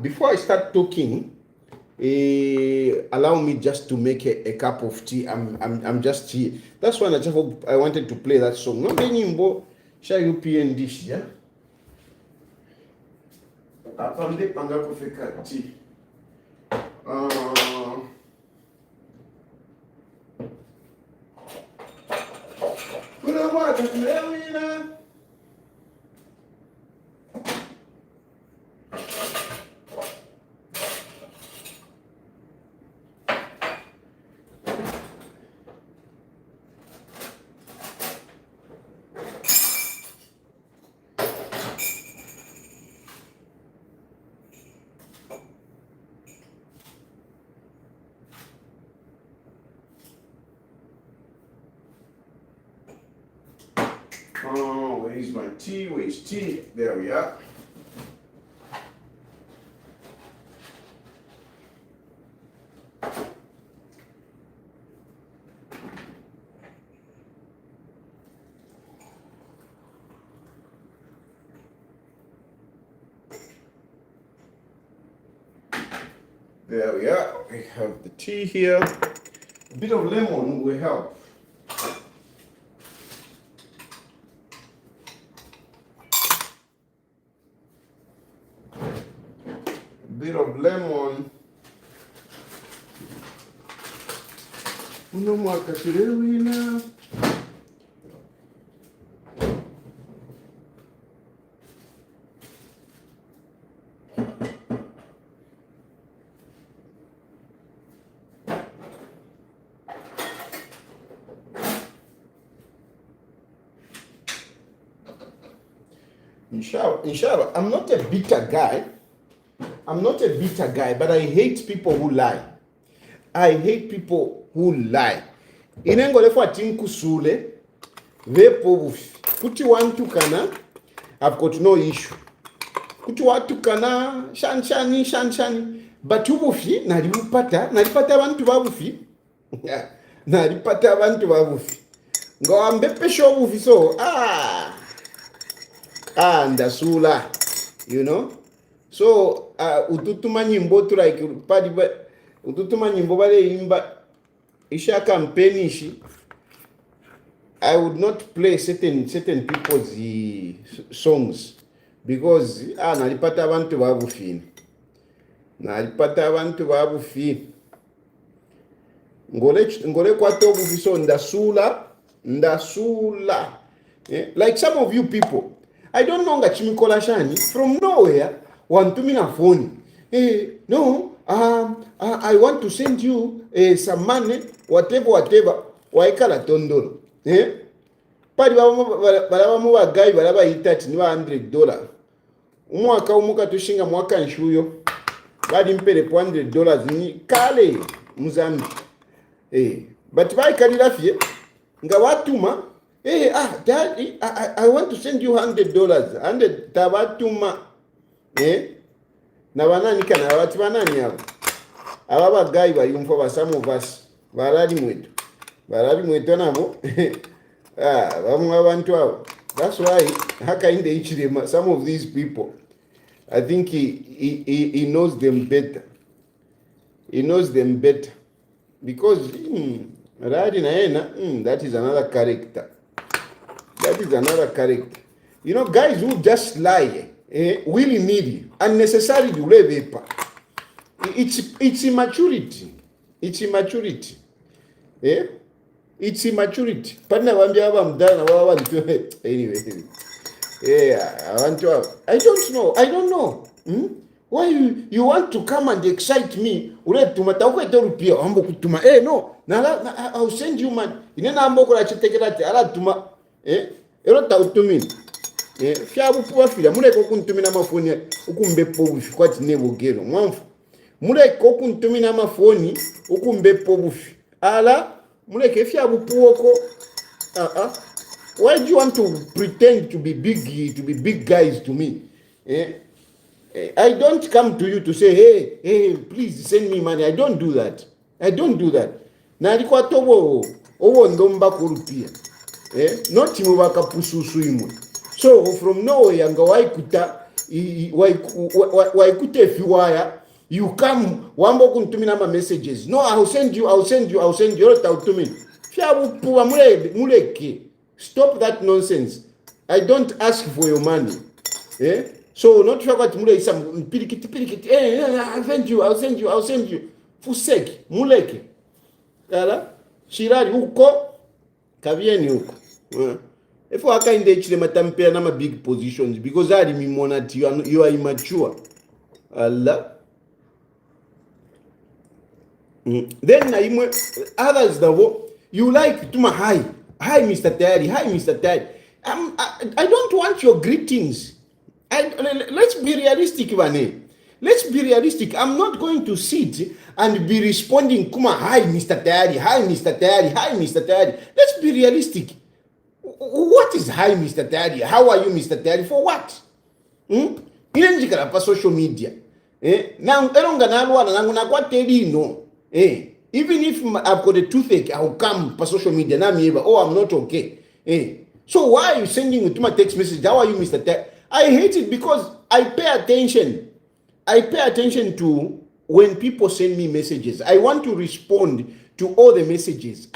before I start talking, allow me just to make a cup of tea. I'm just here. That's why I wanted to play that song. No nyimbo sha Upnd dish, yeah. Upnd panga kufika tea. Kuna watu lewina. Oh, where is my tea? Where is tea? There we are. There we are. We have the tea here. A bit of lemon will help. Bit of lemon. Inshallah, I'm not a bitter guy. But I hate people who lie. Inengo lefu atinkusule, vepo bufi. Kuti wantu kana, I've got no issue. Kuti watu kana, shanshani. But ubufi, nalipata wantu babufi. Nalipata wantu babufi. Ngo ambepe show bufi so, ndasula, you know. So ututuma nyimbo tu like padi ututuma nyimbo bale imba isha campaign ishi. I would not play certain people's songs because nalipata abantu babufi. Ngole kwa tobu viso ndasula. Like some of you people, I don't know ngachimikola shani from nowhere. Want to me na phone. No, I want to send you some money, whatever. Waikala tondolo. Padi balaba muba guy balaba itati ni $100. Umwaka umuka tushinga mwaka nshuyo. Badi mpele $100 ni kale Muzambi. But baikali fie nga watuma. Daddy, I want to send you $100. 100 tabatuma. Na banani kana wati banani abo ababa guy bayumfa ba some of us barali mwetu nabo bamu abantu abo. That's why haka inde ichirema some of these people I think he knows them better. He knows them better because radi na yena that is another character. You know, guys who just lie willy-nilly, unnecessarily ulevepa. It's immaturity. It's immaturity. Partner wambia waba mdana waba mtuwe. Anyway. I don't know. Why you want to come and excite me? Ule tumata uko etorupia ambo kutuma. No. I'll send you man. Inena ambo kula chitekelate ala tuma. Ero tautumini. Fiabu puwa fila mule kokuntumina mafoni ukumbepo bufi kwati nebogero mwamfu mule kokuntumina mafoni ukumbepo bufi ala mule ke fiabu puwoko why do you want to pretend to be big guys to me? I don't come to you to say hey please send me money. I don't do that. Na alikuwa tobo owo ndomba kurupia not mubaka pususu imwe. So from nowhere nga waikuta waikute fiwaya, you come wambo kuntumina ma messages. No, I'll send you. Stop that nonsense. I don't ask for your money. Eh? So not forget mule some pirikiti. I'll send you. Fuseki, muleke. Yala? Shirari uko kavieni huko. If I can't actually matampea na big positions because I remember that you are immature. Allah. Then others you like to my hi Mr. Tayari, I don't want your greetings. Let's be realistic, Vane. Let's be realistic. I'm not going to sit and be responding Kuma hi Mr. Tayari, hi Mr. Tayari. Let's be realistic. What is hi Mr. Tayari? How are you Mr. Tayari? For what? Inenjikala pa social media. Now eronga nalwala nangu nakwa telino. Even if I've got a toothache, I'll come per social media. I'm not okay. So why are you sending me to my text message? How are you, Mr. Tech? I hate it because I pay attention. I pay attention to when people send me messages. I want to respond to all the messages.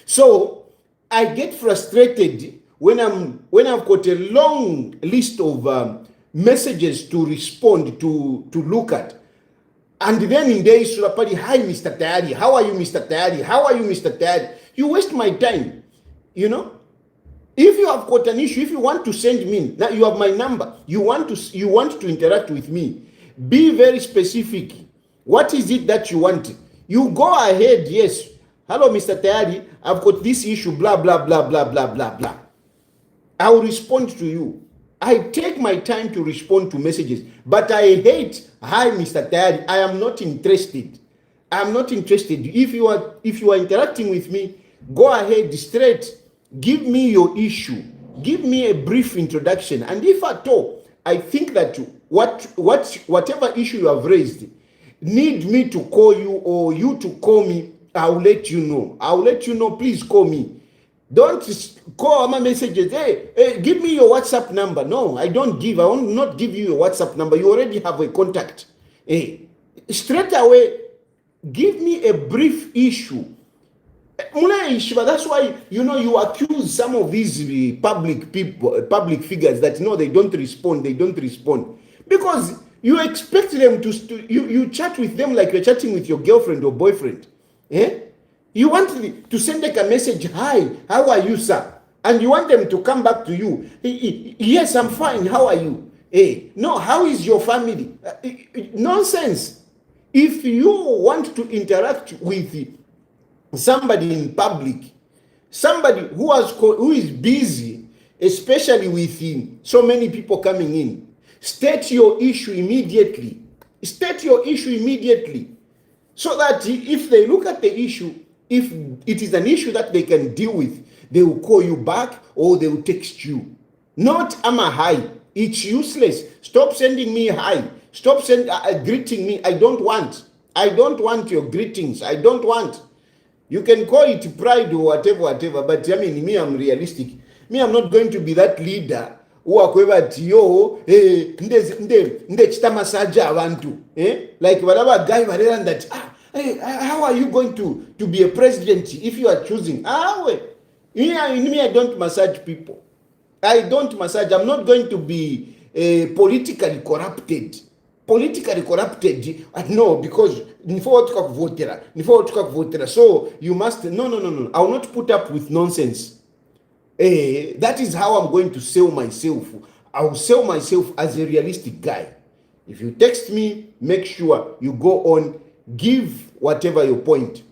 So I get frustrated when I've got a long list of messages to respond to look at. And then in there is Surapadi, hi Mr. Tayari, how are you Mr. Tayari? You waste my time, you know. If you have got an issue, if you want to send me, now you have my number, you want to interact with me, be very specific. What is it that you want? You go ahead, yes. Hello Mr. Tayari, I've got this issue, blah, blah, blah, blah, blah, blah, blah. I will respond to you. I take my time to respond to messages, but I hate, hi Mr. Tayari, I am not interested. If you are interacting with me, go ahead straight. Give me your issue. Give me a brief introduction. And if at all, I think that whatever issue you have raised, need me to call you or you to call me, I'll let you know. Please call me. Don't call my messages. Hey, give me your WhatsApp number. No, I don't give. I will not give you your WhatsApp number. You already have a contact. Hey, straight away, give me a brief issue. That's why you accuse some of these public figures that they don't respond. Because you expect them to you chat with them like you're chatting with your girlfriend or boyfriend. You want to send a message, hi, how are you, sir? And you want them to come back to you. Yes, I'm fine. How are you? No, how is your family? Nonsense. If you want to interact with somebody in public, somebody who is busy, especially with so many people coming in, state your issue immediately. So that if they look at the issue, if it is an issue that they can deal with, they will call you back or they will text you. Not I'm a hi. It's useless. Stop sending me hi. Stop greeting me. I don't want your greetings. I don't want. You can call it pride or whatever, but me, I'm realistic. Me, I'm not going to be that leader who are like whatever guy that how are you going to be a president if you are choosing? Me, I don't massage people. I'm not going to be politically corrupted. No, because so you must no. I will not put up with nonsense. That is how I'm going to sell myself. I will sell myself as a realistic guy. If you text me, make sure you go on, give whatever your point,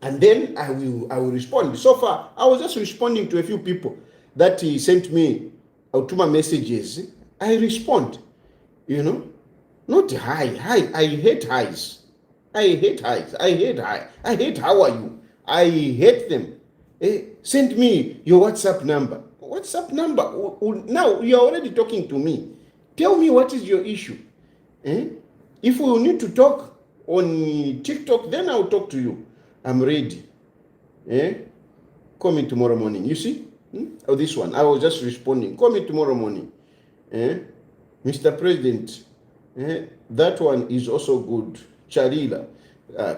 and then I will respond. So far, I was just responding to a few people that he sent me to my messages. I respond, not hi. I hate highs. I hate how are you? I hate them. Send me your WhatsApp number. Now you're already talking to me. Tell me what is your issue. If we need to talk on TikTok, then I'll talk to you. I'm ready. Call me tomorrow morning. You see? Oh, this one. I was just responding. Call me tomorrow morning. Mr. President, that one is also good. Charila. I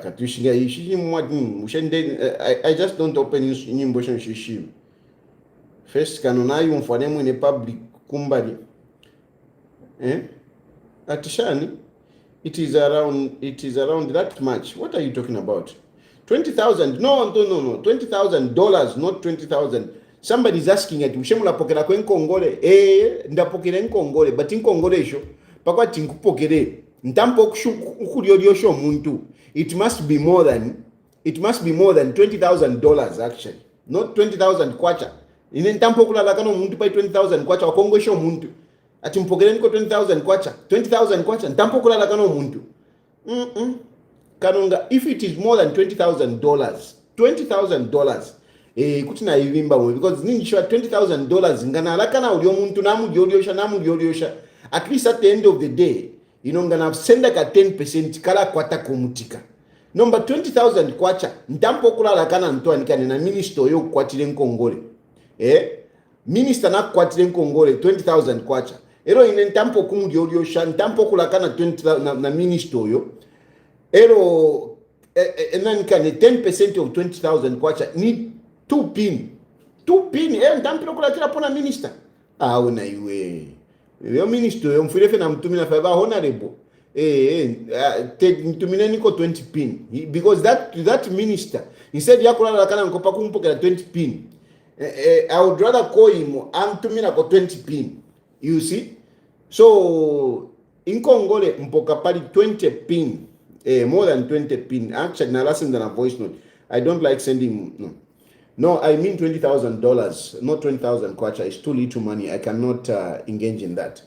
just don't open in motion shishim. First, canonayo mfanemu in public kumbari. Atishani, it is around that much. What are you talking about? 20,000? No. $20,000, not 20,000. Somebody is asking at Ushemula pokera kwen Kongole. Ndapokera Kongole, but in Kongole show. Pakwa tinkupokere. Ntampo kukuliosho muntu. It must be more than $20,000 actually. Not 20,000 kwacha. Ine ntampo kula lakano muntu pa 20,000 kwacha wakongwesho muntu. Ati mpokere niko 20,000 kwacha. 20,000 kwacha ntampo kula lakano muntu. Kanonga, if it is more than $20,000, kuti na ivimba mwe, because ninjishwa $20,000 ngana alakana ulio muntu namu lioliosha. At least at the end of the day, ngana senda ka 10% kala kwata kumutika. Number 20,000 kwacha, ntampo kula alakana ntuanikane na minister yo kwatile nkongole. Minister na kwatile nkongole 20,000 kwacha. Ero ine ntampo kumulioliosha, ntampo kula kana 20,000 na minister yo. Ero enanikane 10% of 20,000 kwacha ni 2 pin. Ntampilo kula kila pona minister. Una iwe. Yo minister yo mfirefe na mtumina faiba honorable. Mtumina niko 20 pin. Because that minister, instead ya kula lakana nkopa kumpokela 20 pin. I would rather call him mtumina ko 20 pin. You see? So, in Congole mpoka pali 20 pin. More than 20 pin. Actually, na listen than a voice note. I don't like sending. No, I mean $20,000, not 20,000 kwacha. It's too little money. I cannot engage in that.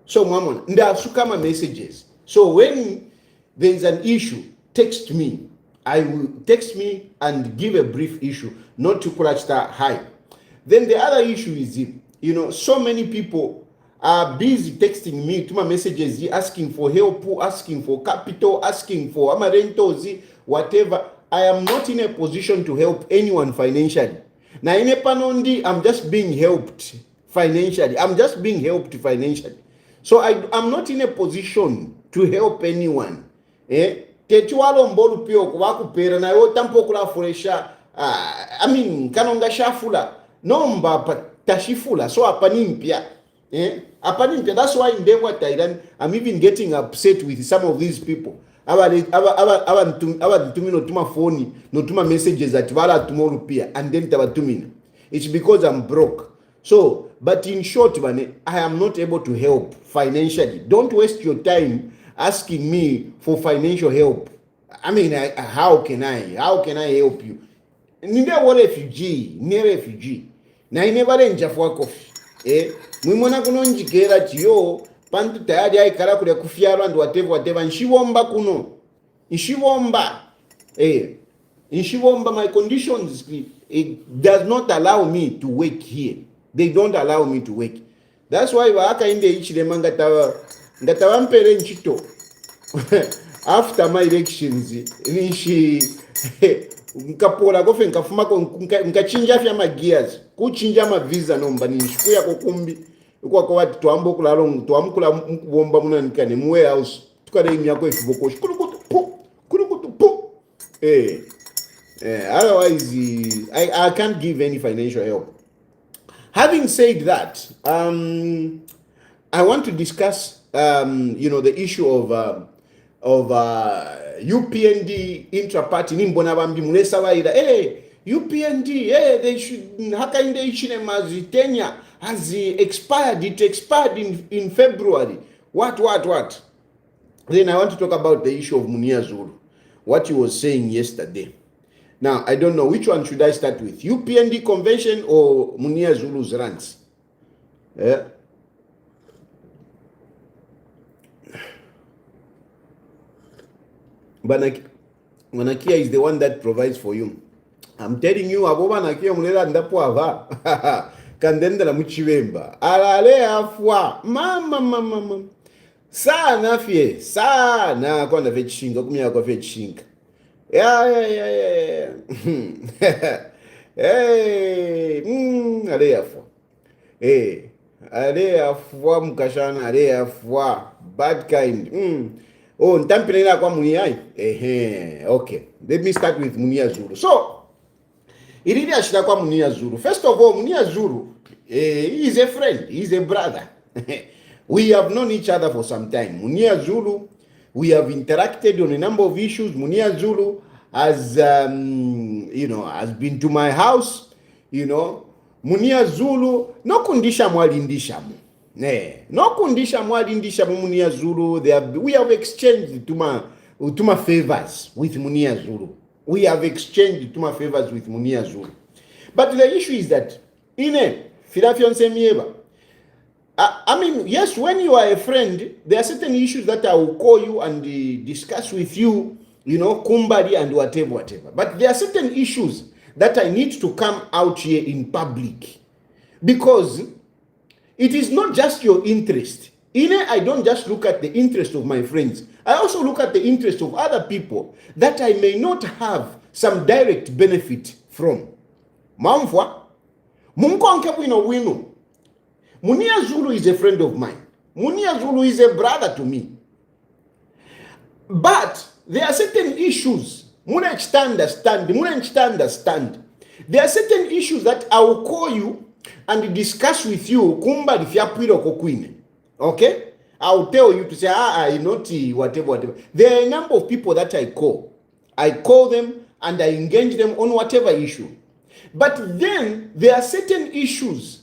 So, Mamon, nda sukama messages. So when there is an issue, text me. I will text me and give a brief issue, not to clutch that high. Then the other issue is, so many people are busy texting me to my messages, asking for help, asking for capital, asking for amarentos, whatever. I am not in a position to help anyone financially. Now in a panondi, I'm just being helped financially. So I'm not in a position to help anyone. Tetualo mbolu pio kuwakupera na yo tampo kula furesha. Kanonga shafula. Nomba tashifula. So apanimpia. That's why in Denver, Thailand, I'm even getting upset with some of these people. Tumino tuma phone, no tuma messages at Vala tomorrow pia, and then tabatumina. It's because I'm broke. So, but in short, I am not able to help financially. Don't waste your time asking me for financial help. How can I help you? Ninde wa refugee. Na inebale njafwa kofi. Mwimona kuno njikera chiyo pantu tayari aikara kule kufiarwa and whatever nshibomba kuno nshibomba my conditions it does not allow me to work here. They don't allow me to work. That's why waaka inde ichilema ngatawa mpere nchito after my elections nishi nkapola gofe nkafumako nkachinja afya gears kuchinja visa nomba nishikuya kukumbi kwa watu tuamkula mkubomba munanikane mu warehouse tukale imyako efiboko kurukutu otherwise I can't give any financial help. Having said that, I want to discuss the issue of Upnd Intra-Party nimbona bambi mulesa waida Upnd they should hakainde ichine mazitenya has expired. It expired in February. What? Then I want to talk about the issue of Munir Zulu, what he was saying yesterday. Now, I don't know which one should I start with, Upnd convention or Munir Zulu's rants. Manakia is the one that provides for you. I'm telling you, aboba nakia mulela ndapo ava. Kandendela muchivemba. Alale afwa. Mama. Sana fie. Sana kwa na fechinga. Kumia kwa fechinga. Yeah. Aleyafwa. Aleyafwa mkashana, aleyafwa. Bad kind. Oh, ntampeleka kwa Munir. Okay. Let me start with Munir Zulu. So, ilili ashira kwa Munir Zulu. First of all, Munir Zulu, he is a friend. He is a brother. We have known each other for some time. Munir Zulu, we have interacted on a number of issues. Munir Zulu has, has been to my house. Munir Zulu, no kundisha mwalindishamu. No kundisha mwalindishamu Munir Zulu. We have exchanged tuma favors with Munir Zulu. We have exchanged tuma favors with Munir Zulu. But the issue is that, yes, when you are a friend, there are certain issues that I will call you and discuss with you, kumbari and whatever. But there are certain issues that I need to come out here in public. Because it is not just your interest. I don't just look at the interest of my friends. I also look at the interest of other people that I may not have some direct benefit from. Mamfwa, munkonke wino. Munir Zulu is a friend of mine. Munir Zulu is a brother to me. But there are certain issues. Understand. There are certain issues that I will call you and discuss with you. Okay? I will tell you to say, whatever. There are a number of people that I call. I call them and I engage them on whatever issue. But then there are certain issues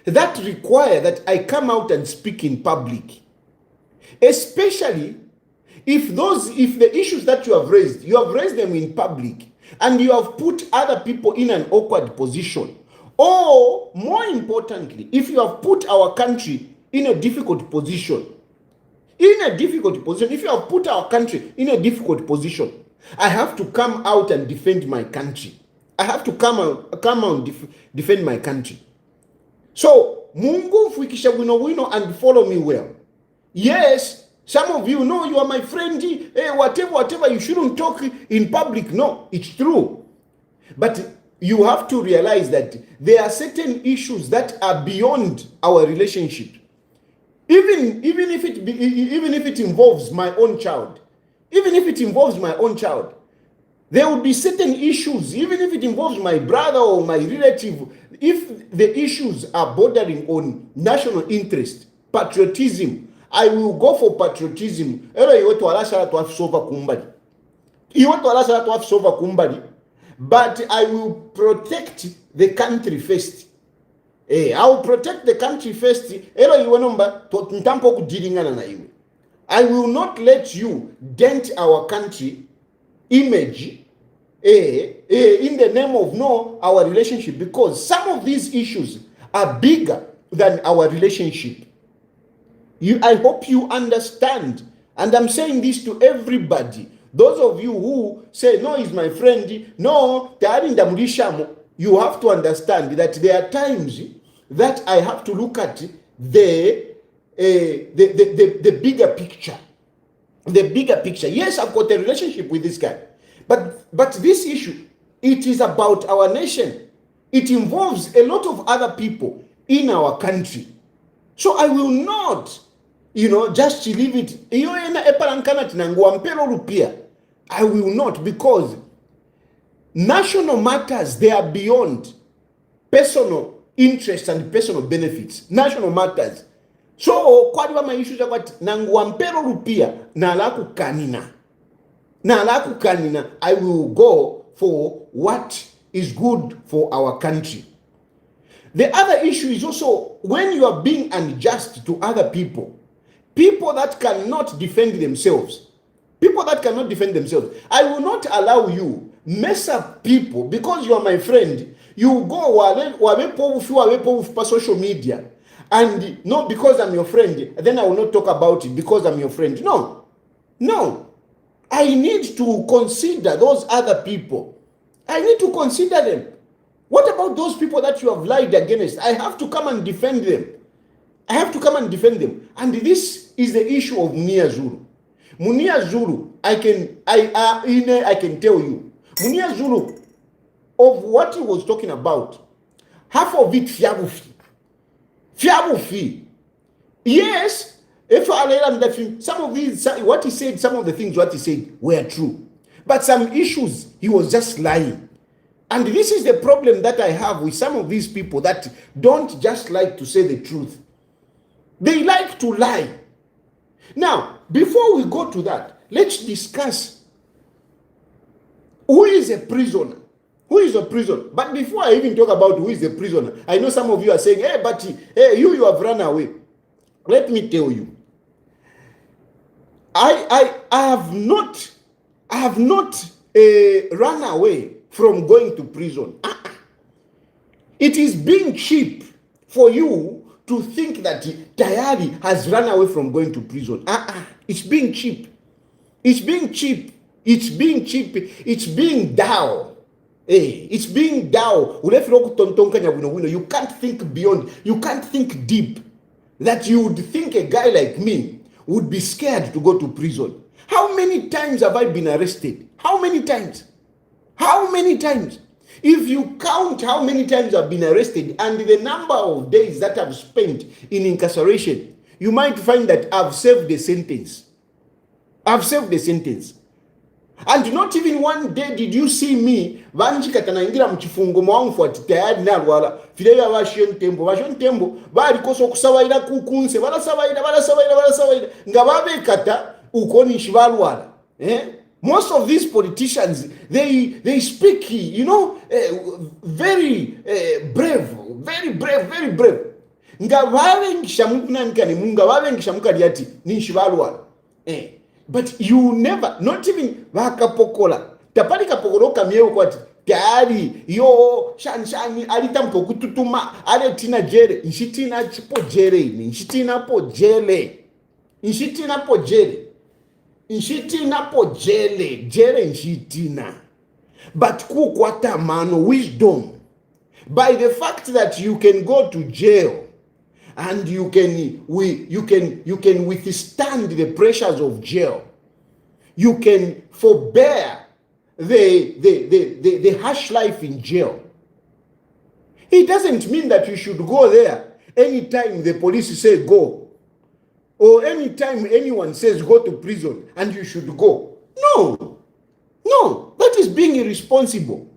that require that I come out and speak in public. Especially if the issues that you have raised them in public and you have put other people in an awkward position. Or more importantly, if you have put our country in a difficult position. If you have put our country in a difficult position, I have to come out and defend my country. I have to come out and defend my country. So, Mungu fuikisha wino and follow me well. Yes, some of you know you are my friend. Whatever, you shouldn't talk in public. No, it's true. But you have to realize that there are certain issues that are beyond our relationship. Even if it involves my own child. There will be certain issues, even if it involves my brother or my relative, if the issues are bordering on national interest, patriotism, I will go for patriotism. But I will protect the country first. I will protect the country first. I will not let you dent our country image in the name of our relationship, because some of these issues are bigger than our relationship. I hope you understand, and I'm saying this to everybody. Those of you who say, no, he's my friend, no, you have to understand that there are times that I have to look at the bigger picture. The bigger picture. Yes, I've got a relationship with this guy. But this issue, it is about our nation. It involves a lot of other people in our country. So I will not, just leave it. I will not, because national matters, they are beyond personal interests and personal benefits. National matters. So, kwa diwa ma issues about nanguampero rupia na alaku kanina, I will go for what is good for our country. The other issue is also when you are being unjust to other people that cannot defend themselves. I will not allow you mess up people because you are my friend. You go for social media. And not because I'm your friend, then I will not talk about it because I'm your friend. No. I need to consider those other people. I need to consider them. What about those people that you have lied against? I have to come and defend them. And this is the issue of Munir Zulu. Munir Zulu, I can tell you. Munir Zulu, of what he was talking about, half of it fiabufi. Yes, if I some of these, what he said, some of the things what he said were true, but some issues he was just lying. And this is the problem that I have with some of these people that don't just like to say the truth. They like to lie. Now, before we go to that, let's discuss who is a prisoner. Who is a prisoner? But before I even talk about who is a prisoner, I know some of you are saying, hey, but you have run away. Let me tell you, I have not run away from going to prison. It is being cheap for you to think that Tayari has run away from going to prison. It's being cheap. It's being cheap. It's being cheap. It's being down. It's being down. You can't think beyond. You can't think deep. That you would think a guy like me would be scared to go to prison. How many times have I been arrested? How many times? How many times? If you count how many times I've been arrested and the number of days that I've spent in incarceration, you might find that I've served the sentence. I've served the sentence. And not even one day did you see me vanjikatanaingira mchifungo mwangu ati tayari nalwala fileya vashontembo bali koso okusabaira kukunse balasabaira nga babekata ukoni shibalwala. Most of these politicians, they speak, very brave, very brave. Nga babengisha mukunanikani munga babengisha mukali ati nishibalwala. But you never, not even vakapokola. Tapali kapokola kamyeo kwa ati tayari yo shani alitampo kututuma ale tina jere inshitina chipo jere ini inshitina po jele jere inshitina. But kukwata mano wisdom by the fact that you can go to jail and you can withstand the pressures of jail. You can forbear the harsh life in jail. It doesn't mean that you should go there anytime the police say go, or anytime anyone says go to prison and you should go. No, that is being irresponsible.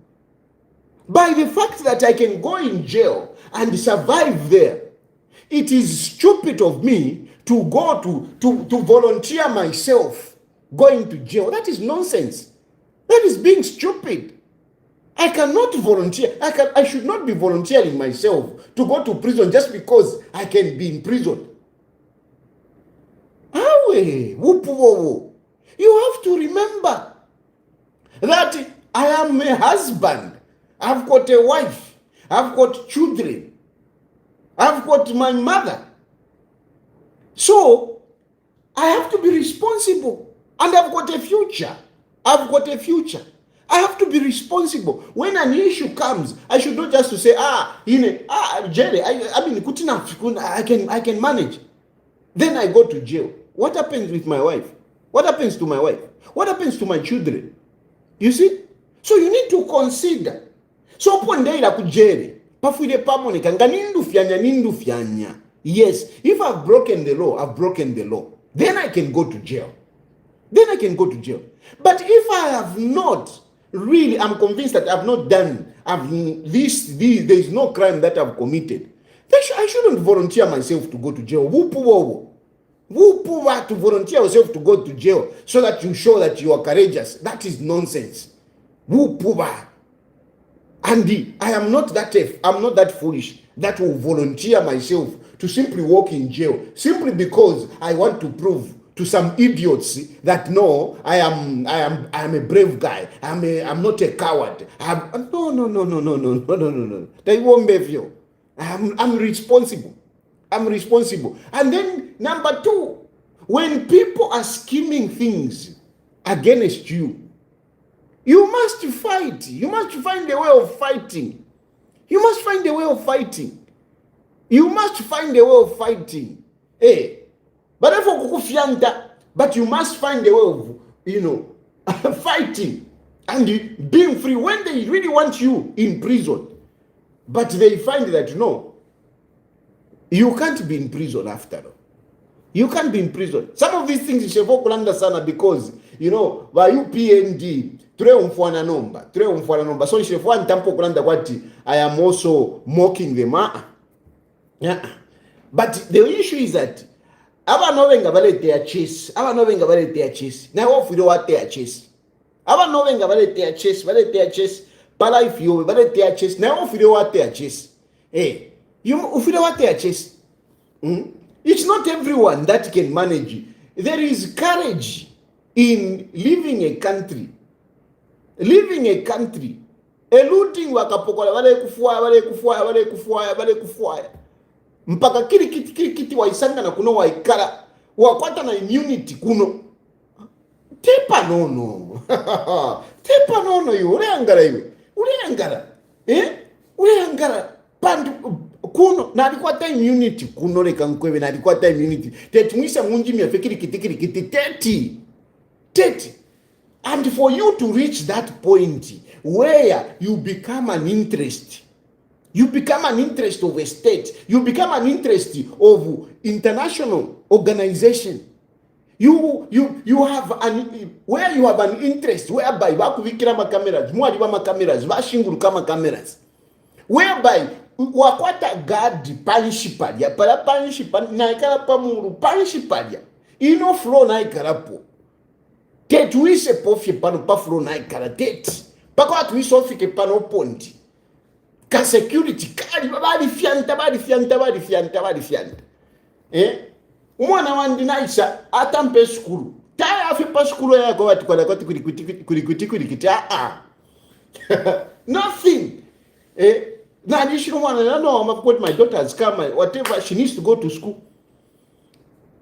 By the fact that I can go in jail and survive there, it is stupid of me to go to volunteer myself going to jail. That is nonsense. That is being stupid. I cannot volunteer. I should not be volunteering myself to go to prison just because I can be in prison. You have to remember that I am a husband. I've got a wife. I've got children. I've got my mother. So, I have to be responsible. And I've got a future. I have to be responsible. When an issue comes, I should not just to say, Jerry, I can manage. Then I go to jail. What happens with my wife? What happens to my wife? What happens to my children? You see? So you need to consider. So pondeira ku Jerry. Yes, if I've broken the law, I've broken the law. Then I can go to jail. But if I have not, really, I'm convinced that I've not done, there is no crime that I've committed, I shouldn't volunteer myself to go to jail. To volunteer yourself to go to jail so that you show that you are courageous. That is nonsense. And I am not that foolish that will volunteer myself to simply walk in jail simply because I want to prove to some idiots that no, I am a brave guy. I'm not a coward. No. They won't be you. I'm responsible. And then number two, when people are scheming things against you, you must fight. You must find a way of fighting. Hey, but you must find a way of, fighting. and being free when they really want you in prison. But they find that no, you can't be in prison after all. You can't be in prison. Some of these things you should understand because, you know, by Upnd, umfwana nomba. So you should understand I am also mocking them. Yeah. But the issue is that aba novenga baletea chase. Now off you what they are chase. Aba novenga baletea chase. Pala if you baletea chase. Now off you what they are chase. Hey, you feel what they are chase. It's not everyone that can manage. There is courage in leaving a country. Eluding wakapokola wale kufuaya. Mpaka kiti waisanga na kuno waikara. Wakwata na immunity kuno. Tepa nono. Tepa nono yu. Uleangara. Uleangara. Pandu kuno na alikuwa ta immunity kuno leka nkwebe na alikuwa ta immunity tetumisa munji mia fekiri kiti 30 and for you to reach that point where you become an interest of a state, you become an interest of international organization, you have an interest whereby bakuvikira makameras mwali ba makameras bashinguru kama cameras whereby wakwata guard panishipalia para panishipalia na ikala pamuru panishipalia ino flow na ikarapo tetuise pofye pano pa flow na ikara teti pako atuise ofike pano pondi ka security kali bali fianta umwana wandi naisa atampe skulu taya afi pa skulu yako watu kwa kulikuti nothing now you should want to know what my daughter has come, whatever she needs to go to school.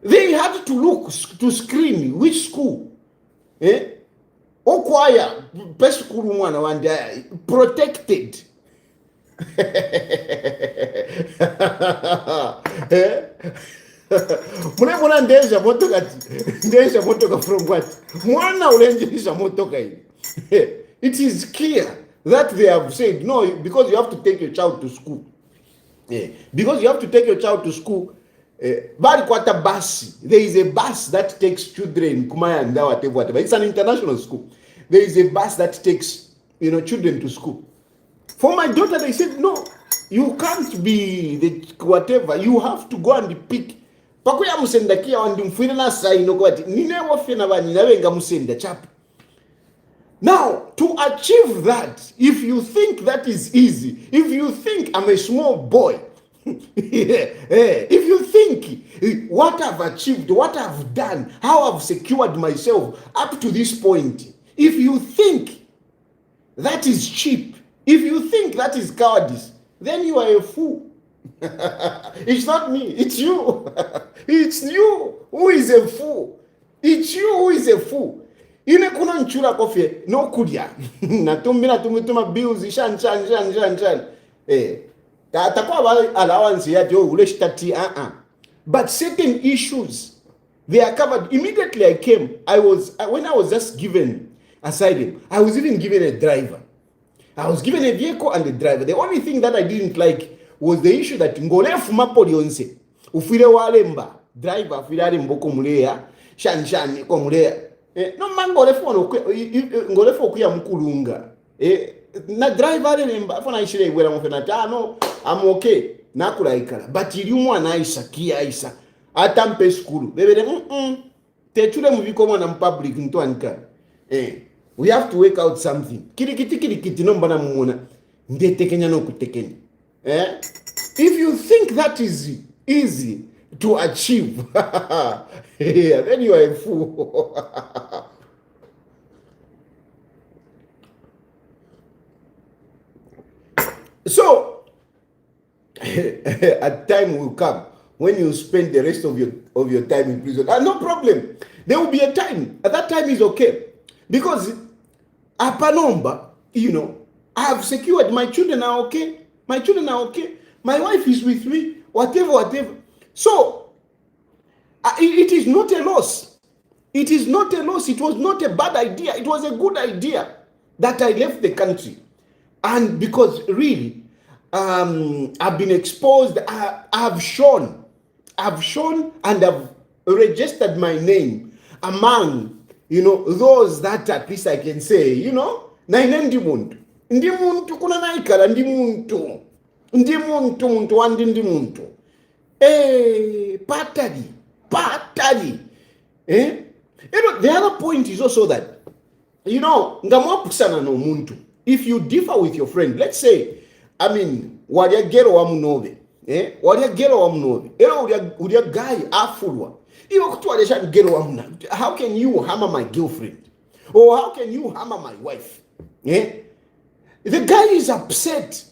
They had to look to screen which school. Okwaya best school mwana wanda protected. Mwana ndesha motoka from what? Mwana ulenjisha motoka hii. It is clear that they have said no, because you have to take your child to school. Because you have to take your child to school. Bari kwata bus. There is a bus that takes children kumaya and whatever. It's an international school. There is a bus that takes children to school. For my daughter, they said no, you can't be the whatever. You have to go and pick. Pakuya musenda kia wandi mfirina saino kwati. Nine wafena bani nawenga musenda chapa. Now, to achieve that, if you think that is easy, if you think I'm a small boy, if you think what I've achieved, what I've done, how I've secured myself up to this point, if you think that is cheap, if you think that is cowardice, then you are a fool. It's not me, it's you. It's you who is a fool. It's you who is a fool. Ine kuna nchura kofie no kudia na tumituma bills shan atakuwa allowance yati ule shitati but certain issues they are covered. Immediately I came, when I was just given asylum, I was even given a driver. I was given a vehicle and a driver. The only thing that I didn't like was the issue that ngolefu mapoli onse ufire walemba driver afire mboko mulea shan ko mulea no ngolefo okuya mkulunga na driver lemba afuna ishire ibwera mufena tano I'm okay nakulaikala but ili mwana aisa atampe skulu bebere techule mubiko mwana public ntwanika we have to work out something kirikiti nomba na mumona ndetekenya no kutekenya if you think that is easy to achieve, then you are a fool. So, a time will come when you spend the rest of your time in prison. No problem. There will be a time. At that time is okay. Because Apanomba, I have secured my children are okay. My wife is with me. Whatever. So, it is not a loss. It is not a loss. It was not a bad idea. It was a good idea. that I left the country. And because really, I've been exposed, I've shown and I've registered my name among, those that at least I can say, naine ndi muntu kuna naikala ndi muntu wandi ndi muntu patali the other point is also that ngamwapusana no muntu. If you differ with your friend, let's say, walya gero wa munove, walya gero wa munove, ulya guy afulwa, iwo kutwalesha gero wa muna. How can you hammer my girlfriend? Or how can you hammer my wife? The guy is upset.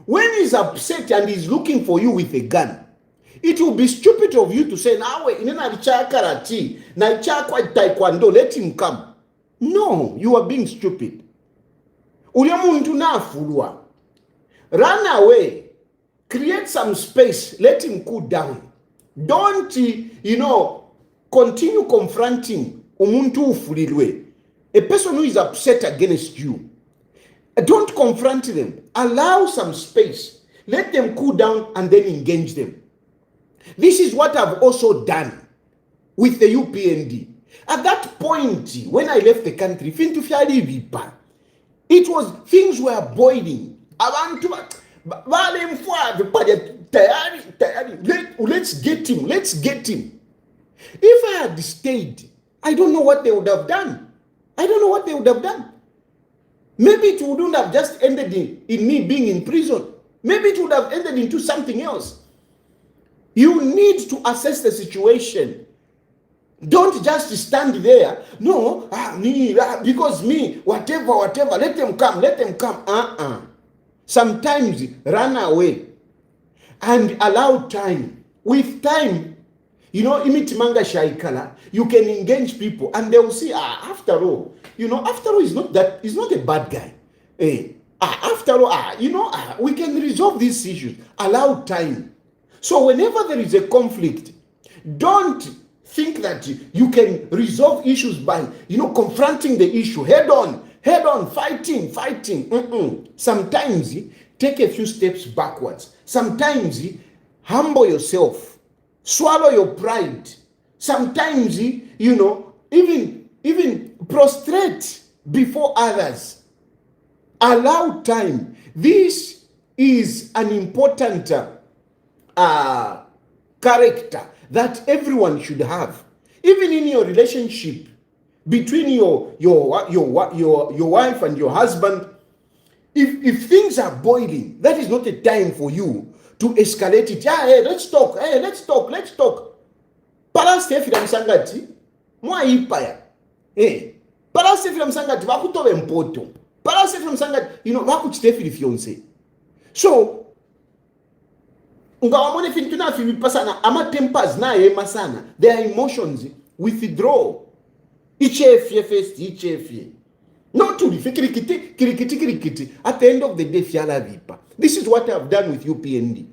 When he's upset and he's looking for you with a gun, it will be stupid of you to say, nawe inena licha karate, na licha kwa taekwondo, let him come. No, you are being stupid. Muntu na fulwa. Run away. Create some space. Let him cool down. Don't, continue confronting umuntu ufulilwe. A person who is upset against you. Don't confront them. Allow some space. Let them cool down and then engage them. This is what I've also done with the UPND. At that point, when I left the country, it was, things were boiling. Let's get him. If I had stayed, I don't know what they would have done. Maybe it wouldn't have just ended in me being in prison. Maybe it would have ended into something else. You need to assess the situation. Don't just stand there. No, because me, whatever, let them come. Sometimes run away and allow time. With time, imitimanga shaikala, you can engage people and they will see, after all, he's not a bad guy. After all, we can resolve these issues. Allow time. So whenever there is a conflict, don't think that you can resolve issues by, confronting the issue head on, fighting. Sometimes take a few steps backwards. Sometimes humble yourself, swallow your pride. Sometimes, even prostrate before others. Allow time. This is an important character that everyone should have, even in your relationship between your wife and your husband. If things are boiling, that is not a time for you to escalate it. Hey, let's talk. Parastefira msangati mwa ipaya. Parastefira msangati wakutowe mpoto. Parastefira msangati wakuchitefiri fiance. So ngawamone fintuna pasana ama tempers na ema sana. Their emotions withdraw. Ichefye first, ichefye. Not to kirikiti. At the end of the day, fiala vipa. This is what I've done with UPND.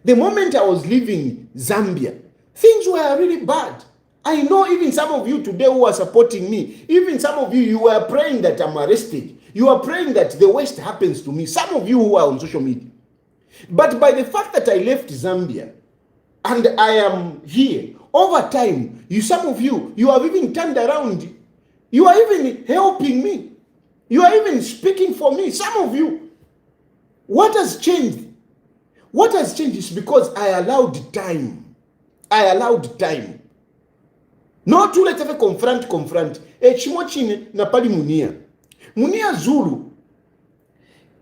The moment I was leaving Zambia, things were really bad. I know even some of you today who are supporting me, even some of you were praying that I'm arrested. You are praying that the worst happens to me. Some of you who are on social media. But by the fact that I left Zambia and I am here, over time, some of you have even turned around. You are even helping me. You are even speaking for me. Some of you. What has changed? What has changed is because I allowed time. Not to let ever confront. Chimochine na pali Munir. Munir Zulu,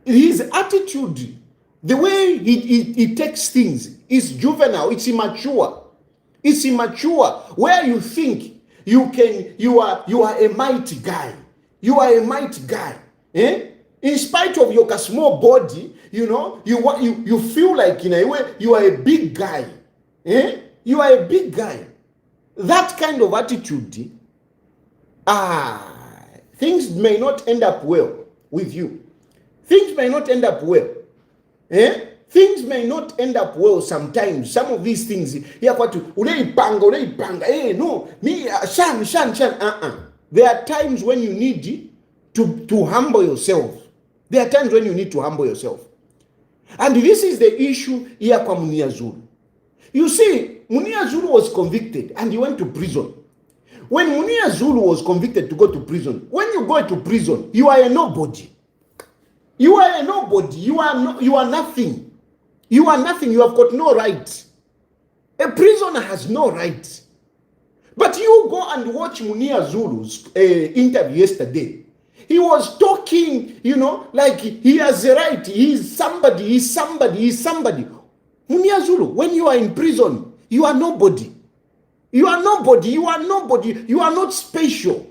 his attitude, the way he takes things is juvenile, it's immature. Where you think you are a mighty guy. In spite of your small body, you feel like in a way you are a big guy. You are a big guy. That kind of attitude, things may not end up well with you. Things may not end up well. Things may not end up well sometimes. Some of these things, uleipanga. No, me, shan. There are times when you need to humble yourself. There are times when you need to humble yourself. And this is the issue here kwa Munir Zulu. You see, Munir Zulu was convicted and he went to prison. When Munir Zulu was convicted to go to prison, when you go to prison, you are a nobody. You are a nobody. You are nothing. You are nothing. You have got no rights. A prisoner has no rights. But you go and watch Munir Zulu's interview yesterday. He was talking, like he has a right. He is somebody. He's somebody. He's somebody. Munir Zulu, when you are in prison, you are nobody. You are nobody. You are nobody. You are not special.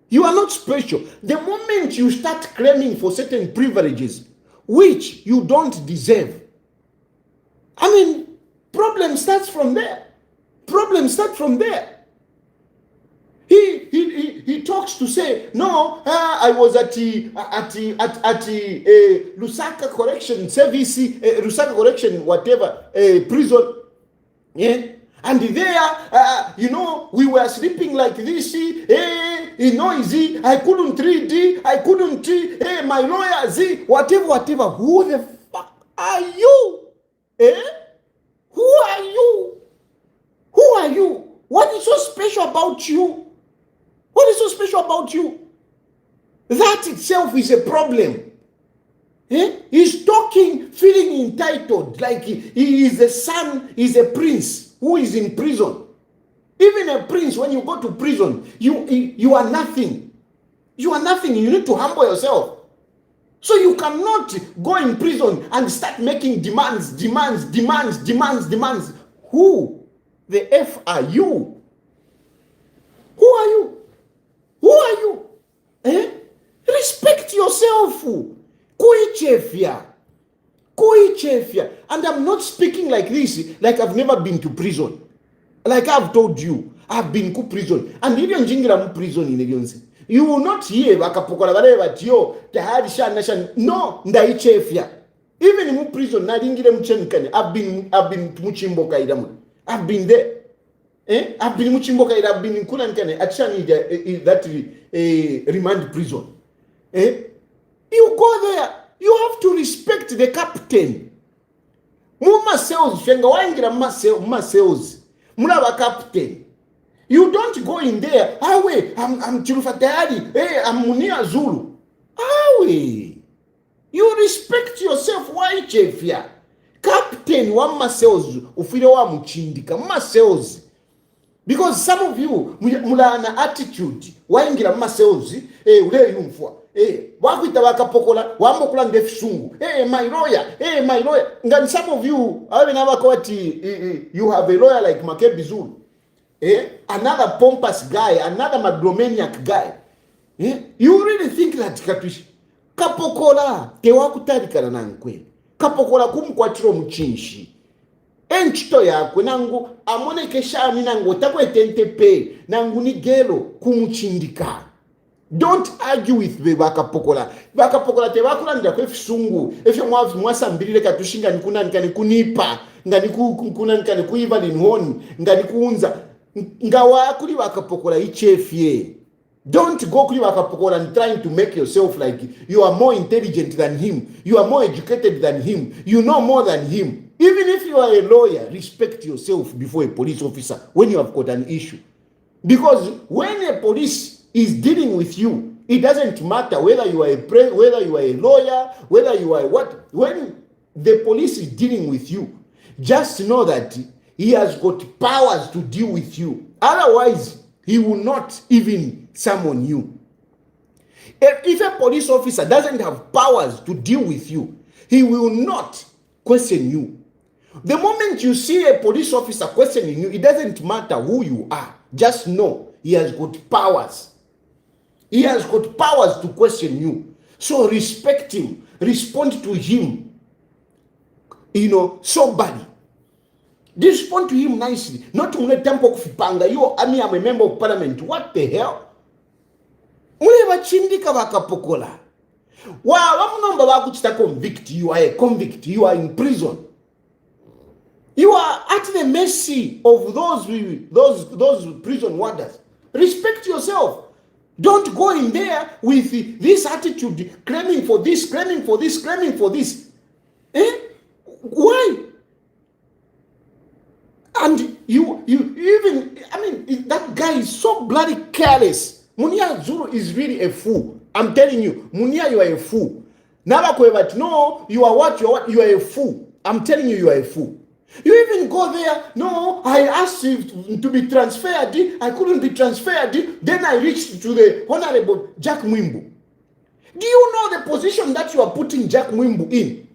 You are not special. The moment you start claiming for certain privileges, which you don't deserve, I mean, problem starts from there. Problem starts from there. He talks to say, no, I was at Lusaka Correction Service, Lusaka Correction, whatever, prison, yeah. And there, we were sleeping like this, noisy, I couldn't read, my lawyer, whatever. Who the fuck are you? Who are you? Who are you? What is so special about you? What is so special about you? That itself is a problem. He's talking, feeling entitled, like he is a son, he's a prince who is in prison. Even a prince, when you go to prison, you are nothing. You are nothing. You need to humble yourself. So you cannot go in prison and start making demands. Who the F are you? Who are you? Who are you? Respect yourself. Kuichefia. And I'm not speaking like this, like I've never been to prison. Like I've told you, I've been to prison. And even jingira prison in the you will not hear wakapokola whatever tio tahari shan. No, ndaichefia. Even in prison, na dingire mchenkane. I've been muchimboka idamu. I've been there. I've been muchimboka ida. I've been in kulankane. Achani that remand prison. You go there. You have to respect the captain. Muma sales, fenga waingira muma sales. Mulaba captain. You don't go in there. Awe, I'm Chirufatayadi. I'm Munir Zulu. Awe. You respect yourself. Why chefia? Captain wa sales ufile wa muchindika. Muma sales. Because some of you mulana attitude. Waingira muma sales. Ule yumfwa. Wakuita wakapokola wambokula ndefisungu. My lawyer. And some of you, you have a lawyer like Makebi Zulu. Another pompous guy, another megalomaniac guy. You really think that kapokola tewakutarikana nankwe. Kapokola kumkwatiro mchinshi. Enchito yakwe nangu amonekeshani nangu takwetente nangu nigelo kumuchindika. Don't argue with the Bakapokola. Bakapokola te wakulanda kwe fisungu. Efye mwasa mbirile katushinga nikuna nikani kunipa. Ngani kuna nikani kuiva linhoni. Ngani kuunza. Ngawa kuli Bakapokola ichefye. Don't go kuli Bakapokola and trying to make yourself like you are more intelligent than him. You are more educated than him. You know more than him. Even if you are a lawyer, respect yourself before a police officer when you have got an issue. Because when a police is dealing with you, it doesn't matter whether you are whether you are a lawyer, whether you are what. When the police is dealing with you, just know that he has got powers to deal with you. Otherwise, he will not even summon you. If a police officer doesn't have powers to deal with you, he will not question you. The moment you see a police officer questioning you, it doesn't matter who you are. Just know he has got powers. He has got powers to question you. So respect him. Respond to him. Soberly. Respond to him nicely. Not to let tempo kufipanga. I'm a member of parliament. What the hell? Muleba chindika wakapokola. Wamunomba wakuchita convict. You are a convict. You are in prison. You are at the mercy of those prison warders. Respect yourself. Don't go in there with this attitude, claiming for this, claiming for this, claiming for this. Why? And you even, I mean, that guy is so bloody careless. Munir Zulu is really a fool. I'm telling you, Munir, you are a fool. No, you are what? You are a fool. I'm telling you, you are a fool. You even go there, no, I asked you to be transferred, I couldn't be transferred, then I reached to the Honorable Jack Mwimbu. Do you know the position that you are putting Jack Mwimbu in?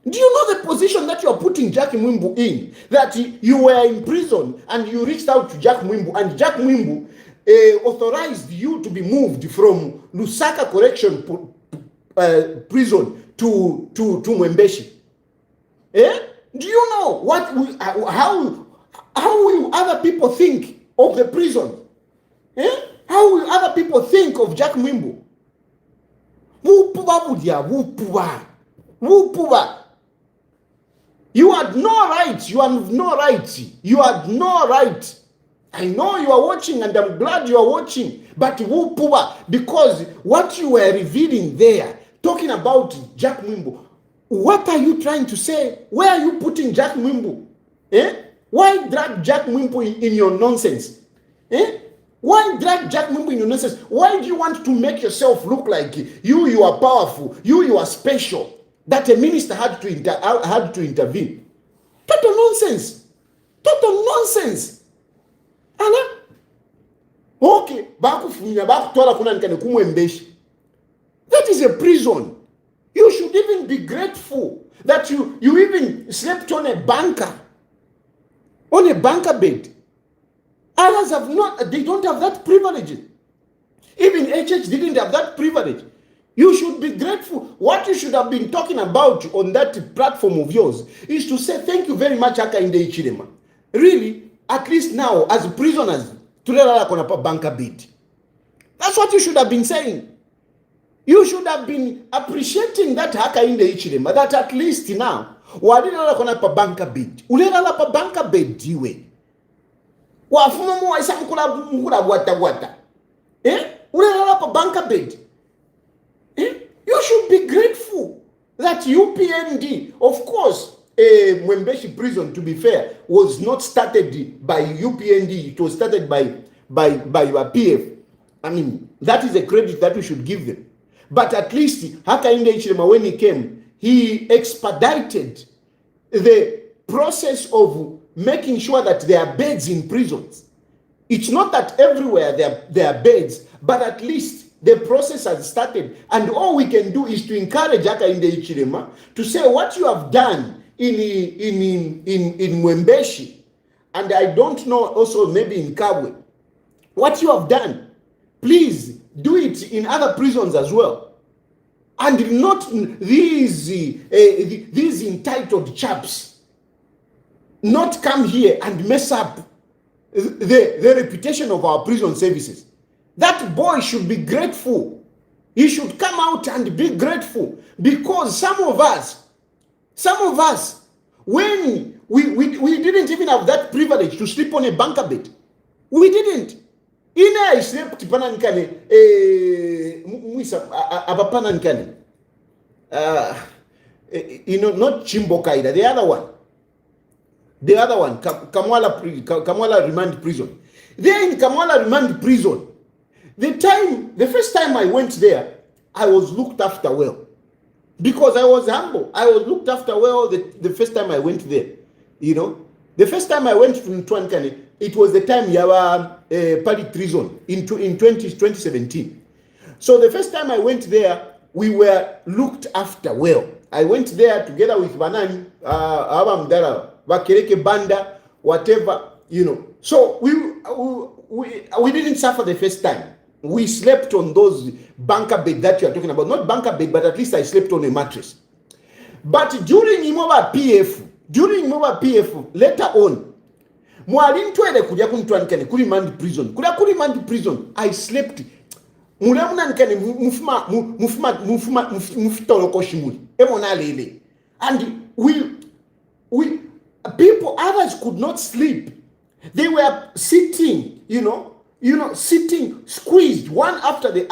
Do you know the position that you are putting Jack Mwimbu in? That you were in prison and you reached out to Jack Mwimbu, and Jack Mwimbu authorized you to be moved from Lusaka Correction prison to Mwembeshi. Do you know how will other people think of the prison? How will other people think of Jack Mwimbu? You had no right. You have no right. You had no right. I know you are watching, and I'm glad you are watching. But because what you were revealing there, talking about Jack Mwimbu, what are you trying to say? Where are you putting Jack Mwimbu? Why drag Jack Mwimbu in your nonsense? Why drag Jack Mwimbu in your nonsense? Why do you want to make yourself look like you are powerful, you are special, that a minister had to intervene? Total nonsense. Total nonsense. Okay, that is a prison. You should even be grateful that you even slept on a banker bed. Others have not, they don't have that privilege. Even HH didn't have that privilege. You should be grateful. What you should have been talking about on that platform of yours is to say thank you very much, Upnd Ichilema. Really, at least now, as prisoners, banker bed. That's what you should have been saying. You should have been appreciating that Upnd Ichilema, that at least now, wadilala kona pa banka bed. Ulelala pa banka bed diwe. Wafuma mu waisa mkula wata. Ulelala pa banka bed. You should be grateful that Upnd, of course, Mwembeshi prison, to be fair, was not started by Upnd. It was started by your PF. I mean, that is a credit that we should give them. But at least, Upnd Ichilema, when he came, he expedited the process of making sure that there are beds in prisons. It's not that everywhere there are beds, but at least the process has started. And all we can do is to encourage Upnd Ichilema to say what you have done in Mwembeshi, and I don't know, also maybe in Kabwe, what you have done, please do it in other prisons as well. And not these entitled chaps not come here and mess up the reputation of our prison services. That boy should be grateful. He should come out and be grateful, because some of us, when we didn't even have that privilege to sleep on a banker bed. We didn't. I slept panankane abapanankane. Not Chimbokaida, the other one, Kamwala Remand Prison. There in Kamwala Remand Prison, the first time I went there, I was looked after well. Because I was humble. I was looked after well the first time I went there. The first time I went to Ntwankane, it was the time Yawa Party Prison in 2017. So the first time I went there, we were looked after well. I went there together with Banani, Abamdara, Wakereke Banda, whatever, So we didn't suffer the first time. We slept on those banker bed that you are talking about. Not banker bed, but at least I slept on a mattress. But during Imoba PF, later on, Kurimandi prison, I slept. And others could not sleep. They were sitting, sitting squeezed, one after the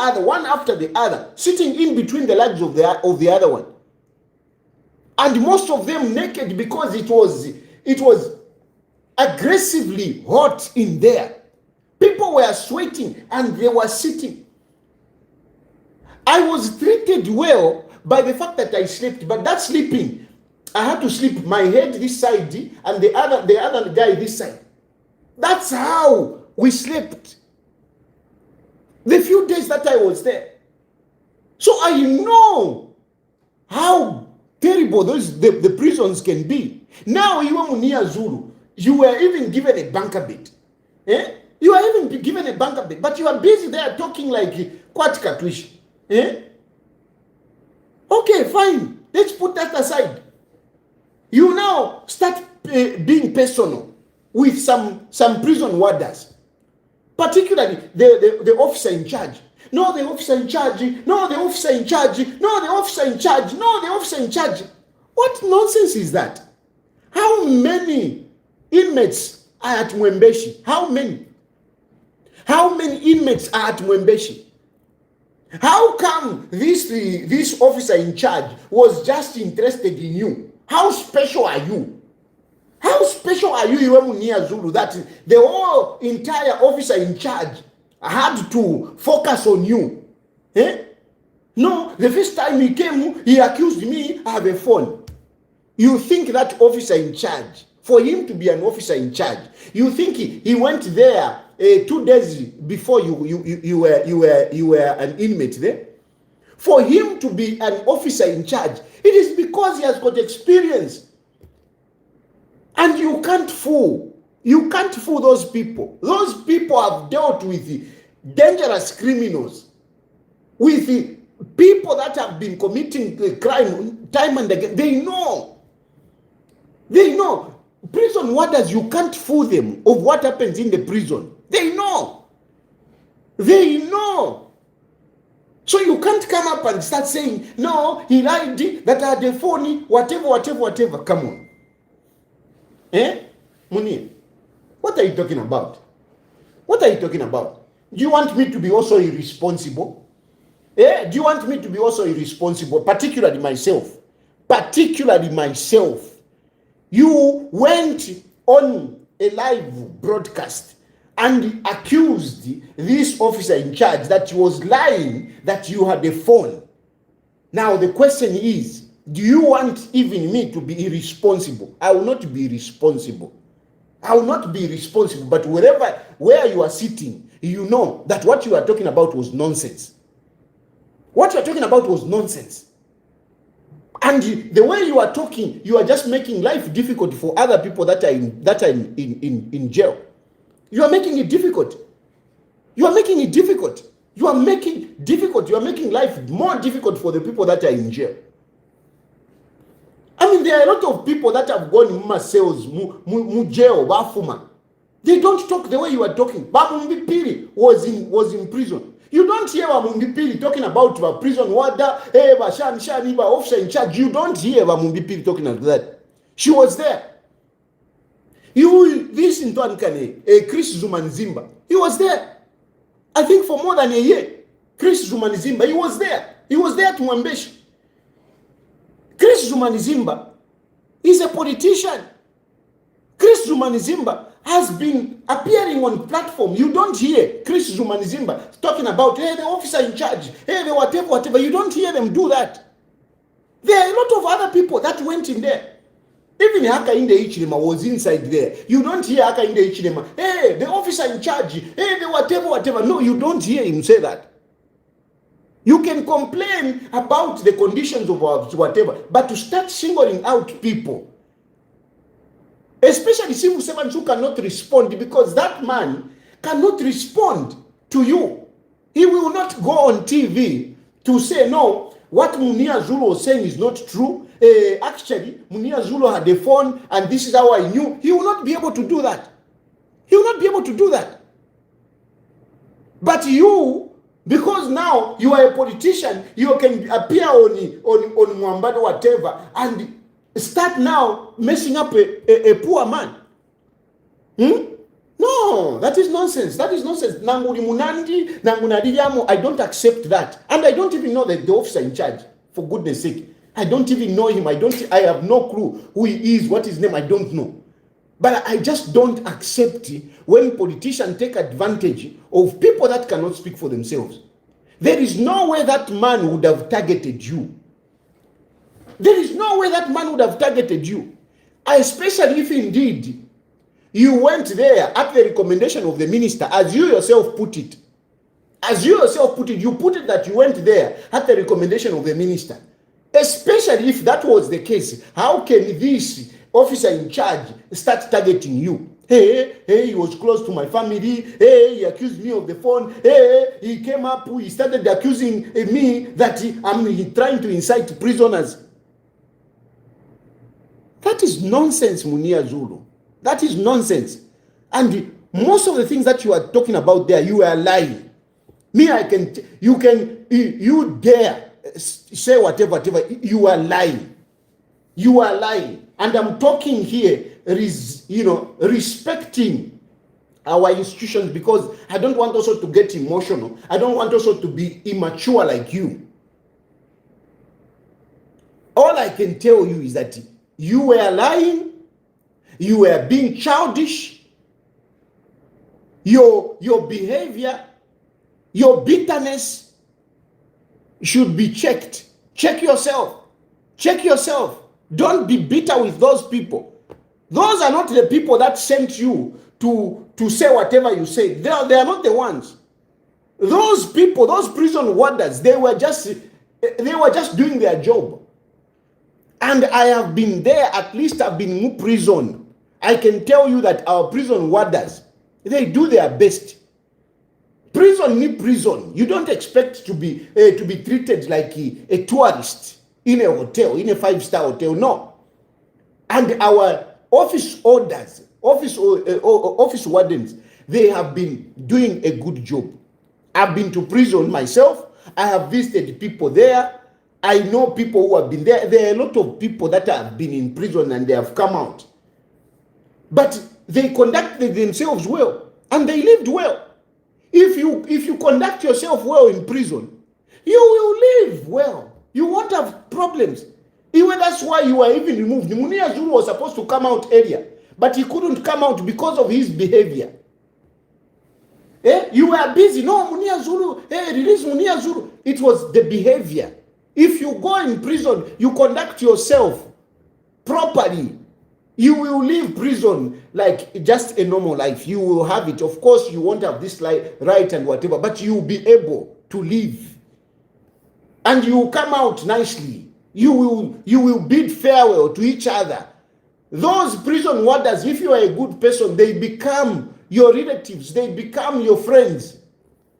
other, sitting in between the legs of the other one. And most of them naked because it was aggressively hot in there. People were sweating and they were sitting. I was treated well by the fact that I slept, but that sleeping, I had to sleep my head this side and the other guy this side. That's how we slept the few days that I was there. So I know how terrible the prisons can be. Now you are Munir Zulu. You were even given a bunker bed. You are even given a bunker bed, but you are busy there talking like Kwatika Twish. Okay, fine. Let's put that aside. You now start being personal with some prison warders, particularly the officer in charge. No, the officer in charge. No, the officer in charge. No, the officer in charge. No, the officer in charge. What nonsense is that? How many inmates are at Mwembeshi? How many? How many inmates are at Mwembeshi? How come this officer in charge was just interested in you? How special are you? How special are you, Munir Zulu, that the whole entire officer in charge had to focus on you? No, the first time he came, he accused me, I have a phone. You think that officer in charge, for him to be an officer in charge, you think he went there 2 days before you were an inmate there? For him to be an officer in charge, it is because he has got experience. And you can't fool those people. Those people have dealt with dangerous criminals, with people that have been committing crime time and again. They know. Prison warders, you can't fool them of what happens in the prison. They know. So you can't come up and start saying, no, he lied, that I had a phone, whatever. Come on. Munir, what are you talking about? What are you talking about? Do you want me to be also irresponsible? Do you want me to be also irresponsible? Particularly myself. You went on a live broadcast and accused this officer in charge that he was lying, that you had a phone. Now the question is, do you want even me to be irresponsible? I will not be irresponsible. But where you are sitting, you know that what you are talking about was nonsense. And the way you are talking, you are just making life difficult for other people that are in jail. You are making it difficult. You are making life more difficult for the people that are in jail. I mean, there are a lot of people that have gone in cells, jail, bafuma. They don't talk the way you are talking. Bamumbi Piri was in prison. You don't hear Bamumbi Piri talking about the prison warder, officer in charge. You don't hear Bamumbi Piri talking like that. She was there. You listen to Chris Zumanzimba. He was there. I think for more than a year. Chris Zumanzimba, he was there. He was there to Mwembeshi. Chris Zumanzimba is a politician. Chris Zumanzimba has been appearing on platform. You don't hear Chris Zumanzimba talking about, the officer in charge, the whatever. You don't hear them do that. There are a lot of other people that went in there. Even Hakainde Ichilema was inside there. You don't hear Hakainde Ichilema, the officer in charge, the whatever. No, you don't hear him say that. You can complain about the conditions of whatever, but to start singling out people, especially civil servants who cannot respond, because that man cannot respond to you. He will not go on TV to say, no, what Munir Zulu was saying is not true. Actually, Munir Zulu had a phone and this is how I knew. He will not be able to do that. But you, because now you are a politician, you can appear on Mwambado whatever and start now messing up a poor man. No, that is nonsense. That is nonsense. Nanguli munandi, nangunadiriamo. I don't accept that. And I don't even know the officer in charge, for goodness sake. I don't even know him. I have no clue who he is, what his name, I don't know. But I just don't accept when politicians take advantage of people that cannot speak for themselves. There is no way that man would have targeted you. There is no way that man would have targeted you. Especially if indeed you went there at the recommendation of the minister, as you yourself put it. As you yourself put it, you put it that you went there at the recommendation of the minister. Especially if that was the case, how can this officer in charge start targeting you? Hey, he was close to my family. Hey, he accused me of the phone. Hey, he came up, he started accusing me that I'm trying to incite prisoners. That is nonsense, Munir Zulu. That is nonsense. And most of the things that you are talking about there, you are lying. Me, you dare say whatever, you are lying. You are lying. And I'm talking here, respecting our institutions, because I don't want also to get emotional. I don't want also to be immature like you. All I can tell you is that you were lying. You were being childish. Your behavior, your bitterness should be checked. Check yourself. Check yourself. Don't be bitter with those people. Those are not the people that sent you to say whatever you say. They are not the ones. Those people, those prison warders, they were just doing their job. And I have been there, at least I've been in prison. I can tell you that our prison warders, they do their best. Prison ni prison. You don't expect to be treated like a tourist in a hotel, in a 5-star hotel. No. And our office orders, office wardens, they have been doing a good job. I've been to prison myself. I have visited people there. I know people who have been there. There are a lot of people that have been in prison and they have come out. But they conducted themselves well and they lived well. If you conduct yourself well in prison, you will live well. You won't have problems. Even that's why you were even removed. Munir Zulu was supposed to come out earlier, but he couldn't come out because of his behavior. You were busy. No, Munir Zulu. Release Munir Zulu. It was the behavior. If you go in prison, you conduct yourself properly. You will leave prison like just a normal life. You will have it. Of course, you won't have this right and whatever, but you will be able to live. And you will come out nicely. You will bid farewell to each other. Those prison warders, if you are a good person, they become your relatives. They become your friends.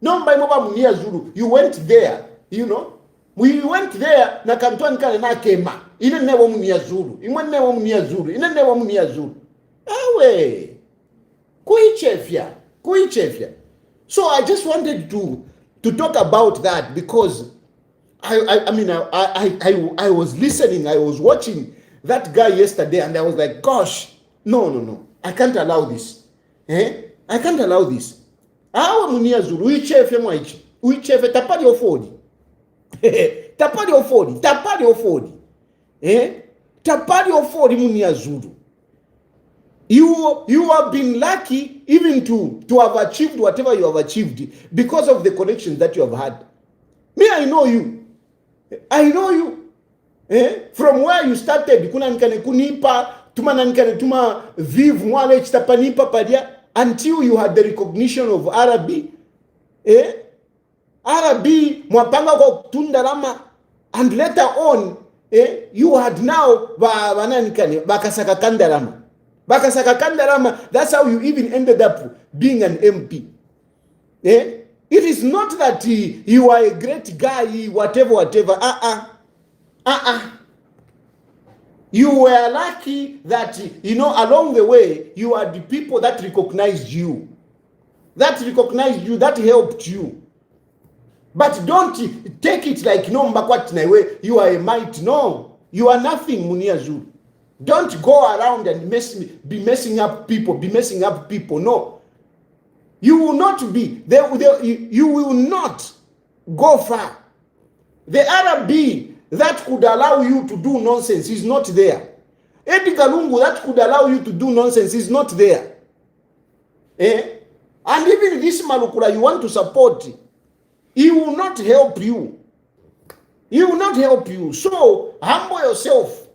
No, by Munir Zulu, you went there, you know. We went there, na kantwani kale na kema. Ine newo Munir Zulu. Imwe newo Munir Zulu. Ine newo Munir Zulu. Awe. Kuichefya. So I just wanted to talk about that, because I was listening, I was watching that guy yesterday, and I was like, gosh, no. I can't allow this. I can't allow this. Awe Munir Zulu, uichefya mwaichi. Uichefya tapadi ofodi. Tapadi ofodi. Tapadi ofodi Munir Zulu. You have been lucky even to have achieved whatever you have achieved because of the connections that you have had. Me, I know you. From where you started, kuna nkane kunipa, tuma vive mwale chitapanipa padia, until you had the recognition of Arabi. Arabi mwapanga kwa tundalama, and later on, you had now bakasaka kandarama. That's how you even ended up being an MP. It is not that you are a great guy, whatever. You were lucky that, along the way, you are the people that recognized you. That helped you. But don't take it like, no, you are a mite. No, you are nothing, Munir Zulu. Don't go around and be messing up people. No. You will not be, you will not go far. The RB that could allow you to do nonsense is not there. Edgar Lungu that could allow you to do nonsense is not there. And even this Malukula you want to support, he will not help you. He will not help you. So humble yourself.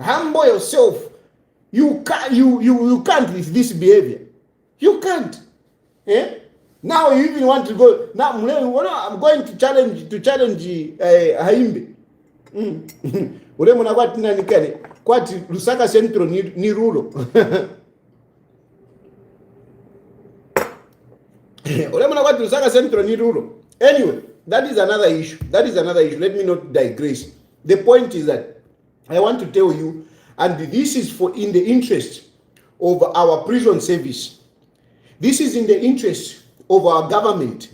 Humble yourself. You can't with this behavior. You can't. Now you even want to go. Now I'm going to challenge Haimbe. Ule mwana kwati nani kane? Kwati Lusaka Central ni rural. Ule mwana kwati Lusaka Central ni rural. Anyway, that is another issue. That is another issue. Let me not digress. The point is that I want to tell you, and this is in the interest of our prison service. This is in the interest of our government,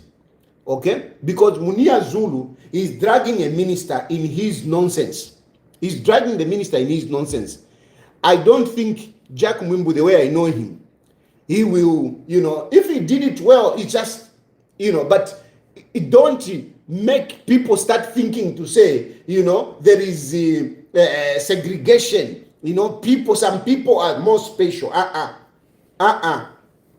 okay? Because Munir Zulu is dragging a minister in his nonsense. He's dragging the minister in his nonsense. I don't think Jack Mwimbu, the way I know him, he will, if he did it well, it's just, but it don't make people start thinking to say, there is segregation. Some people are more special.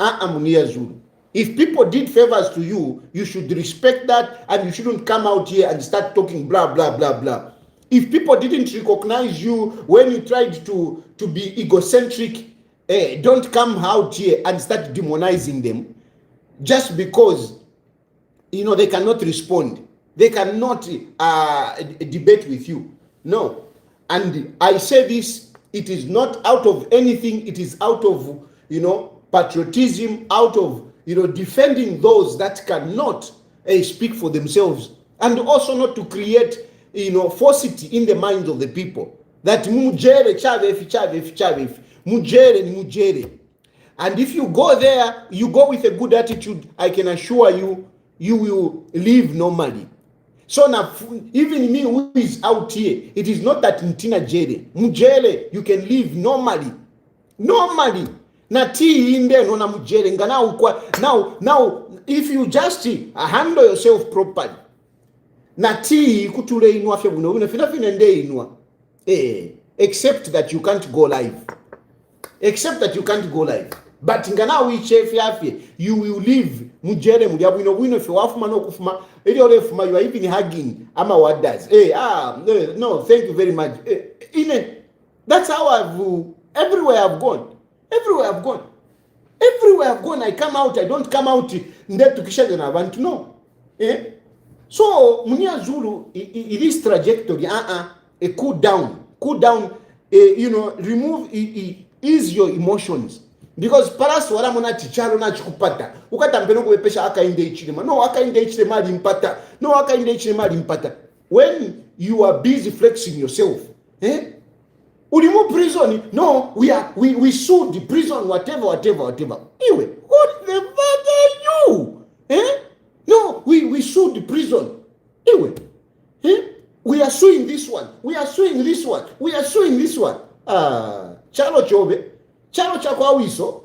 Munir Zulu. If people did favors to you, you should respect that, and you shouldn't come out here and start talking blah, blah, blah, blah. If people didn't recognize you when you tried to be egocentric, don't come out here and start demonizing them just because, they cannot respond. They cannot debate with you. No. And I say this, it is not out of anything. It is out of, patriotism, out of, defending those that cannot speak for themselves, and also not to create, falsity in the minds of the people. That mujere chavef, mujere ni mujere. And if you go there, you go with a good attitude, I can assure you, you will live normally. So now, even me who is out here, it is not that Ntina Jere. Mujere, you can live normally. Normally. Now, if you just handle yourself properly, except that you can't go live. Except that you can't go live. But you will live. You are even hugging. What does? No, thank you very much. That's how everywhere I've gone. Everywhere I've gone, I come out. I don't come out there to kisha than I want to know. So Munir Zulu, in this trajectory, cool down, remove, ease your emotions. Because paras wala mona tichalo na chikupata. Ukata mpeno kuwepesha aka inde ichilema. No, aka inde ichilema limpata. No, aka inde ichilema limpata. When you are busy flexing yourself, Ulimu prison, no, we sued the prison, whatever. Anyway, what the fuck are you? No, we sued the prison. Anyway, we are suing this one. We are suing this one. Chalo chobe. Chalo chako awiso.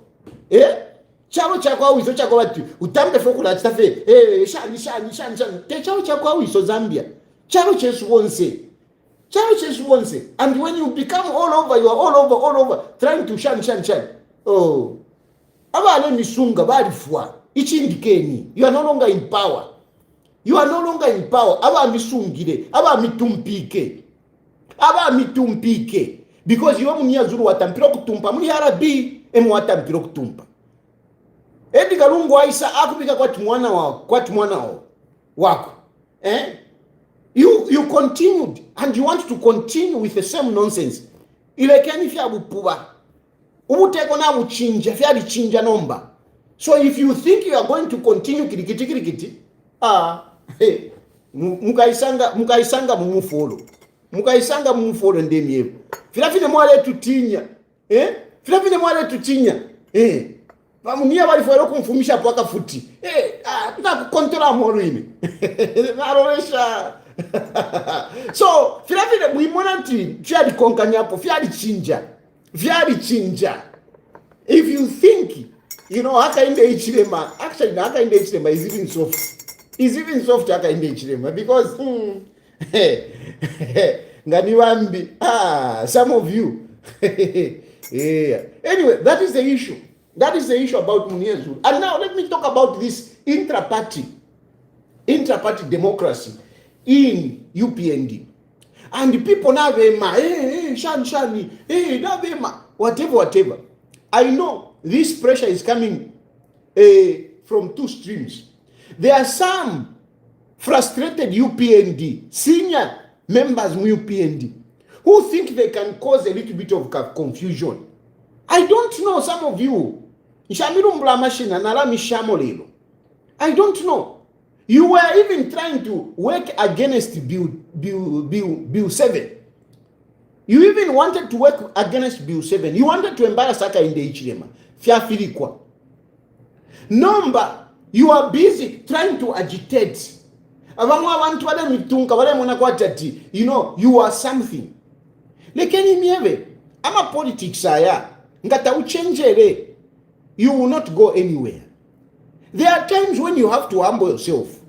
Chalo chako awiso chako watu. Utambe fokula chitafe. Shani. Chalo chako awiso Zambia. Chalo chesu wonse. And when you become all over, you are all over, trying to shine. Oh. Abale misunga bali fwa. Ichindikeni. You are no longer in power. Aba misungire. Aba mitumpike. Because you are Munir Zulu watampiro kutumpa. Muni harabi emu watampiro kutumpa. Edgar Lungu aisa akupika kwa mwana wako. You continued, and you want to continue with the same nonsense. Ilekeni fya bupuba. Ubuteko na buchinja, fya bichinja nomba. So if you think you are going to continue kirikiti, mukaisanga mumufolo. Ndemye. Filafine mwale tutinya. Munir bali fwero kumfumisha paka futi. Tunakukontrola moro ine. Naroresha. So, filafine muimonanti fiadi konkanyapo, fiadi chinja. If you think You know, Hakainde Ichilema, actually, Hakainde Ichilema is even soft. Is even soft Hakainde Ichilema because, some of you. Yeah. Anyway, that is the issue. That is the issue about Munir Zulu. And now let me talk about this intra-party democracy in UPND. And the people now, whatever. I know this pressure is coming from two streams. There are some frustrated UPND, senior members of UPND, who think they can cause a little bit of confusion. I don't know, some of you. I don't know. You were even trying to work against Bill 7. You even wanted to work against Bill 7. You wanted to embarrass Hakainde Hichilema. Fiafirikwa. Number, you are busy trying to agitate. You know, you are something. Lekeni mieve. Ama politics aya. Ngata uchenjere. You will not go anywhere. There are times when you have to humble yourself.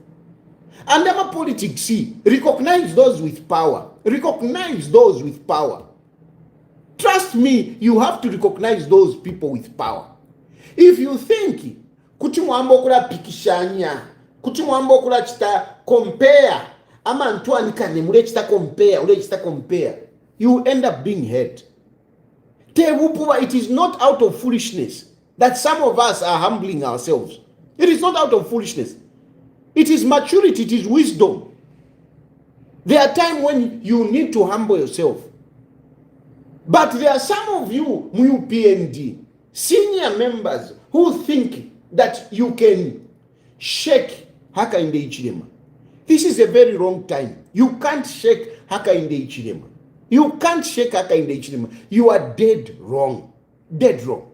And our politics, see, recognize those with power. Recognize those with power. Trust me, you have to recognize those people with power. If you think, kuti mwambo kula pikishanya, kuti mwambo kula chita compare, ama ntuwa nikane, mule chita compare, you end up being hurt. It is not out of foolishness that some of us are humbling ourselves. It is not out of foolishness. It is maturity, it is wisdom. There are times when you need to humble yourself. But there are some of you, UPND, senior members, who think that you can shake Hakainde Hichilema. This is a very wrong time. You can't shake Hakainde Hichilema. You can't shake Hakainde Hichilema. You are dead wrong. Dead wrong.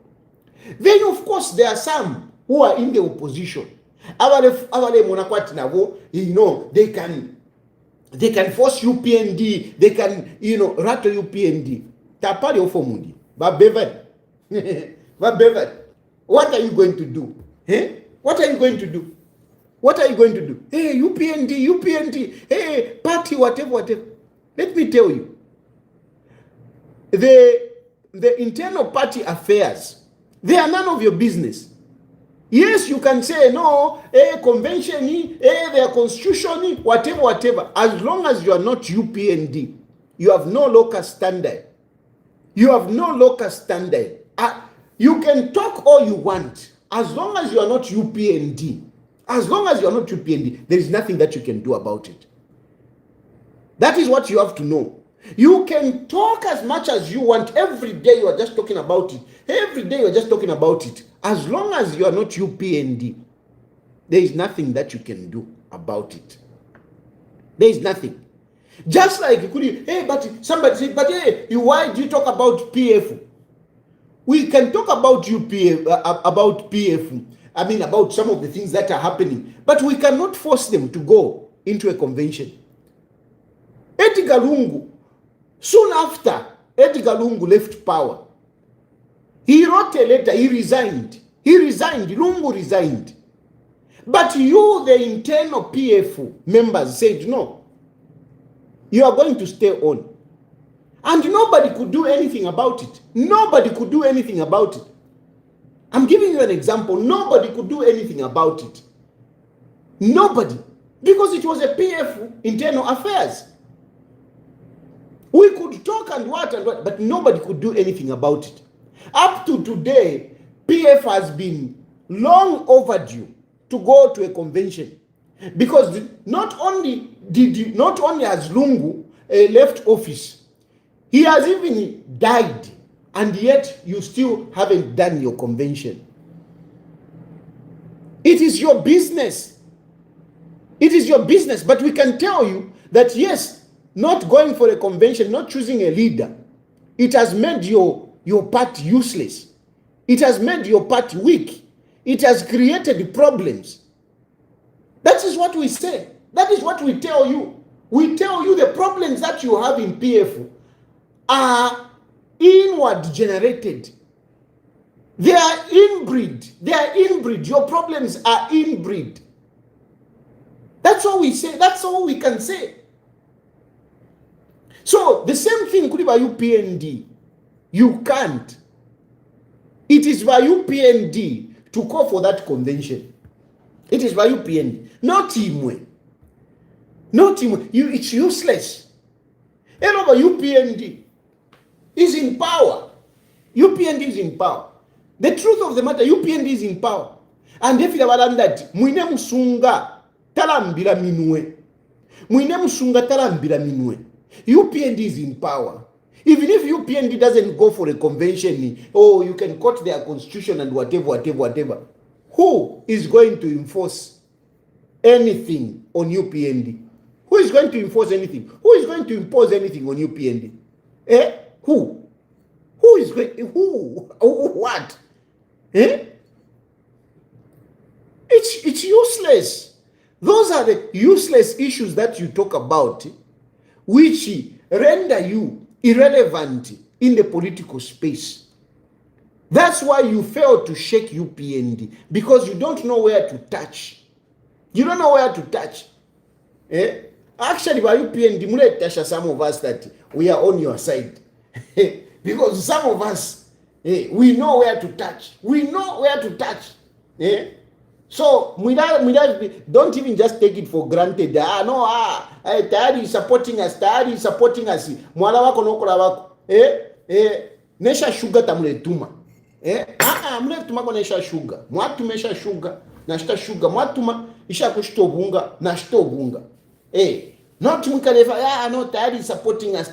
Then, of course, there are some who are in the opposition. You know, they can force UPND, they can, you know, rattle UPND. Tapari ofomundi. What are you going to do? What are you going to do? What are you going to do? Hey, UPND, hey, party, whatever. Let me tell you. The internal party affairs, they are none of your business. Yes, you can say, no, convention, their constitution, whatever. As long as you are not UPND, you have no local standard. You have no local standard. You can talk all you want. As long as you are not UPND, there is nothing that you can do about it. That is what you have to know. You can talk as much as you want. Every day you are just talking about it. As long as you are not UPND, there is nothing that you can do about it. There is nothing. Just like, but somebody said, but why do you talk about PF? We can talk about about PF. I mean, about some of the things that are happening. But we cannot force them to go into a convention. Edgar Lungu, soon after Edgar Lungu left power, he wrote a letter, he resigned, Lungu resigned. But you, the internal PF members, said, no, you are going to stay on. And nobody could do anything about it. Nobody could do anything about it. I'm giving you an example. Nobody could do anything about it. Nobody. Because it was a PF internal affairs. We could talk and what, but nobody could do anything about it. Up to today, PF has been long overdue to go to a convention. Because not only has Lungu left office, he has even died, and yet you still haven't done your convention. It is your business. It is your business, but we can tell you that yes, not going for a convention, not choosing a leader, it has made your party useless. It has made your party weak. It has created problems. That is what we say. That is what we tell you. We tell you the problems that you have in PF are inward generated. They are inbreed. They are inbreed. Your problems are inbreed. That's all we say. That's all we can say. So the same thing could be by UPND. You can't. It is by UPND to call for that convention. It is by UPND. Not Timwe. Not Timwe. It's useless. And over UPND is in power. UPND is in power. The truth of the matter, UPND is in power. And if you have that, Mwine Musunga talambira minwe. Mwine Musunga talambira minwe. UPND is in power. Even if UPND doesn't go for a convention, oh, you can quote their constitution and whatever. Who is going to enforce anything on UPND? Who is going to enforce anything? Who is going to impose anything on UPND? Who? Who is going? Who? What? It's useless. Those are the useless issues that you talk about, which render you irrelevant in the political space. That's why you fail to shake UPND, because you don't know where to touch. You don't know where to touch. Actually, by UPND, some of us that we are on your side. Because some of us, we know where to touch. We know where to touch. So, don't even just take it for granted. Tayari is supporting us. Mwala wako nokora wako. Nesha sugar tamuletuma. Muletuma kwa nesha sugar. Mwatu mesha sugar. Nashita sugar. Mwatuma isha kushitobunga. Nashitobunga. Not mukalefa. No, Tayari is supporting us.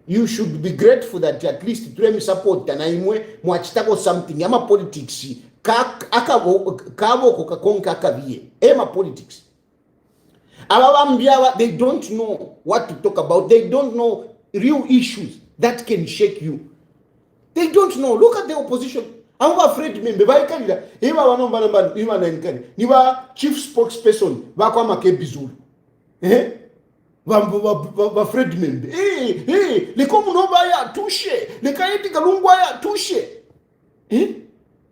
You should be grateful that at least tuwe support na imwe mwachitako something. Yama politics. Kabo kukakonka akaviye. Ema politics. They don't know what to talk about. They don't know real issues that can shake you. They don't know. Look at the opposition. I'm afraid member. Niba chief spokesperson bakwama kebizulu. Fred member. Lekomu noba ya tushe. Lekayeti kalungwa ya tushe.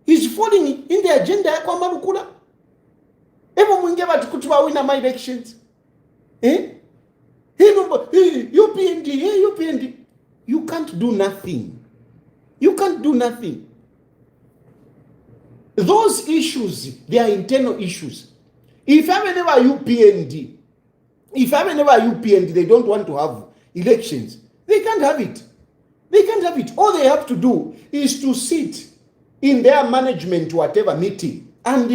He's falling in the agenda ya kwa marukula. Ebo mwinge bati kutuwa wina my elections. UPND. You can't do nothing. You can't do nothing. Those issues, they are internal issues. If I never UPND, they don't want to have elections, they can't have it. They can't have it. All they have to do is to sit in their management, whatever meeting, and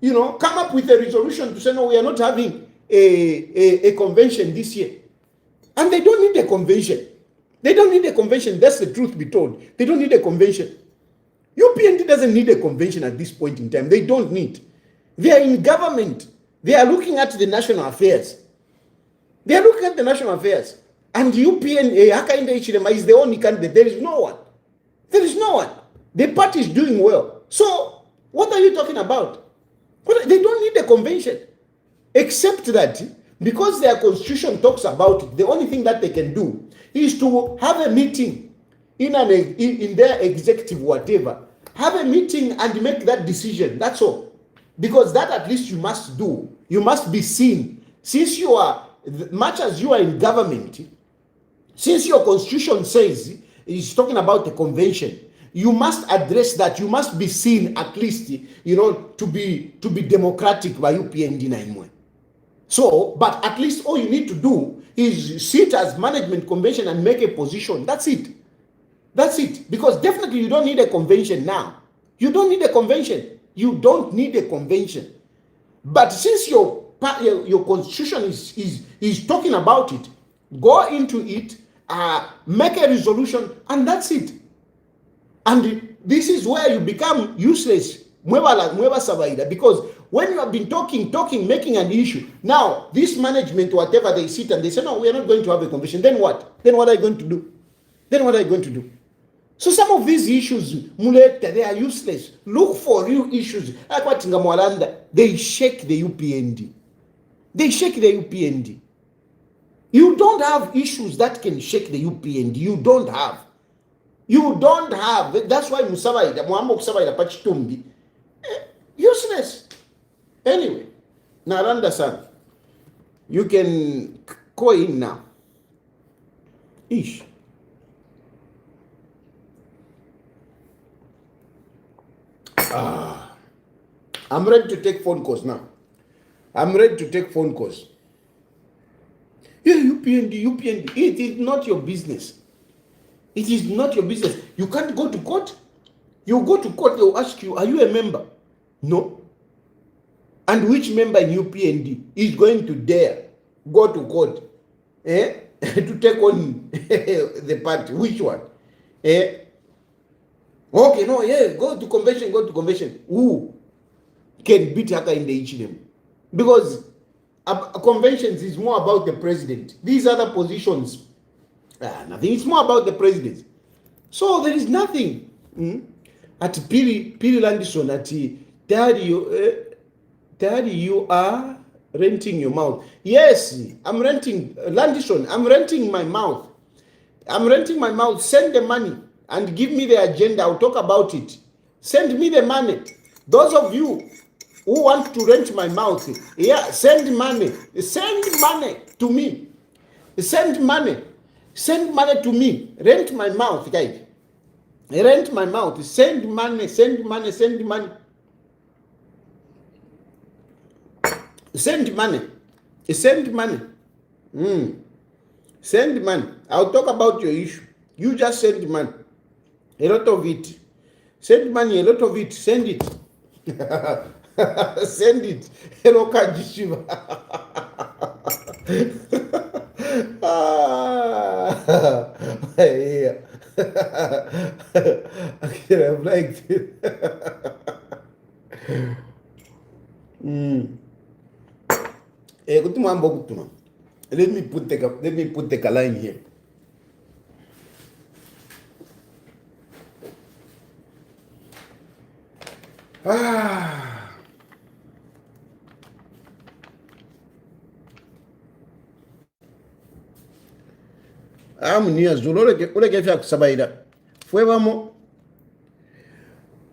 come up with a resolution to say, no, we are not having a convention this year. And they don't need a convention. They don't need a convention. That's the truth be told. They don't need a convention. UPND doesn't need a convention at this point in time. They don't need. They are in government. They are looking at the national affairs. They are looking at the national affairs. And UPND, Hakainde Hichilema is the only candidate. There is no one. There is no one. The party is doing well. So, what are you talking about? They don't need a convention. Except that, because their constitution talks about it, the only thing that they can do is to have a meeting in their executive whatever. Have a meeting and make that decision. That's all. Because that at least you must do. You must be seen. Since you are, much as you are in government, since your constitution says, is talking about the convention, you must address that. You must be seen at least, to be democratic by UPND Naimwe. So, but at least all you need to do is sit as management convention and make a position. That's it. That's it. Because definitely you don't need a convention now. You don't need a convention. You don't need a convention. But since your constitution is talking about it, go into it, make a resolution, and that's it. And this is where you become useless. Because when you have been talking, making an issue, now this management, whatever, they sit and they say, no, we are not going to have a convention. Then what? Then what are you going to do? So some of these issues, they are useless. Look for real issues. They shake the UPND. You don't have issues that can shake the UPND. You don't have. You don't have. That's why musabaida muambo kusabaida pachitumbi. Useless. Anyway, Naranda san, you can go in now. Ish. I'm ready to take phone calls now. I'm ready to take phone calls. Yeah, UPND. It is not your business. It is not your business. You can't go to court. You go to court, they'll ask you, are you a member? No. And which member in UPND is going to dare go to court to take on the party? Which one? Okay, no, yeah, go to convention. Who can beat Haka in the H&M? Because conventions is more about the president. These other positions, nothing. It's more about the president. So there is nothing. At Piri Landison, at Daddy, you are renting your mouth. Yes, I'm renting Landison. I'm renting my mouth. Send the money and give me the agenda. I'll talk about it. Send me the money. Those of you who want to rent my mouth, yeah, send money. Send money to me. Send money to me. Rent my mouth, guys. Rent my mouth. Send money. Send money. Send money. I'll talk about your issue. You just send money. A lot of it. Send money, a lot of it. Send it. Send it. Hello, Kajishiva. Yeah. Okay, I'm like this. Let me put the line here. Munir Zulu,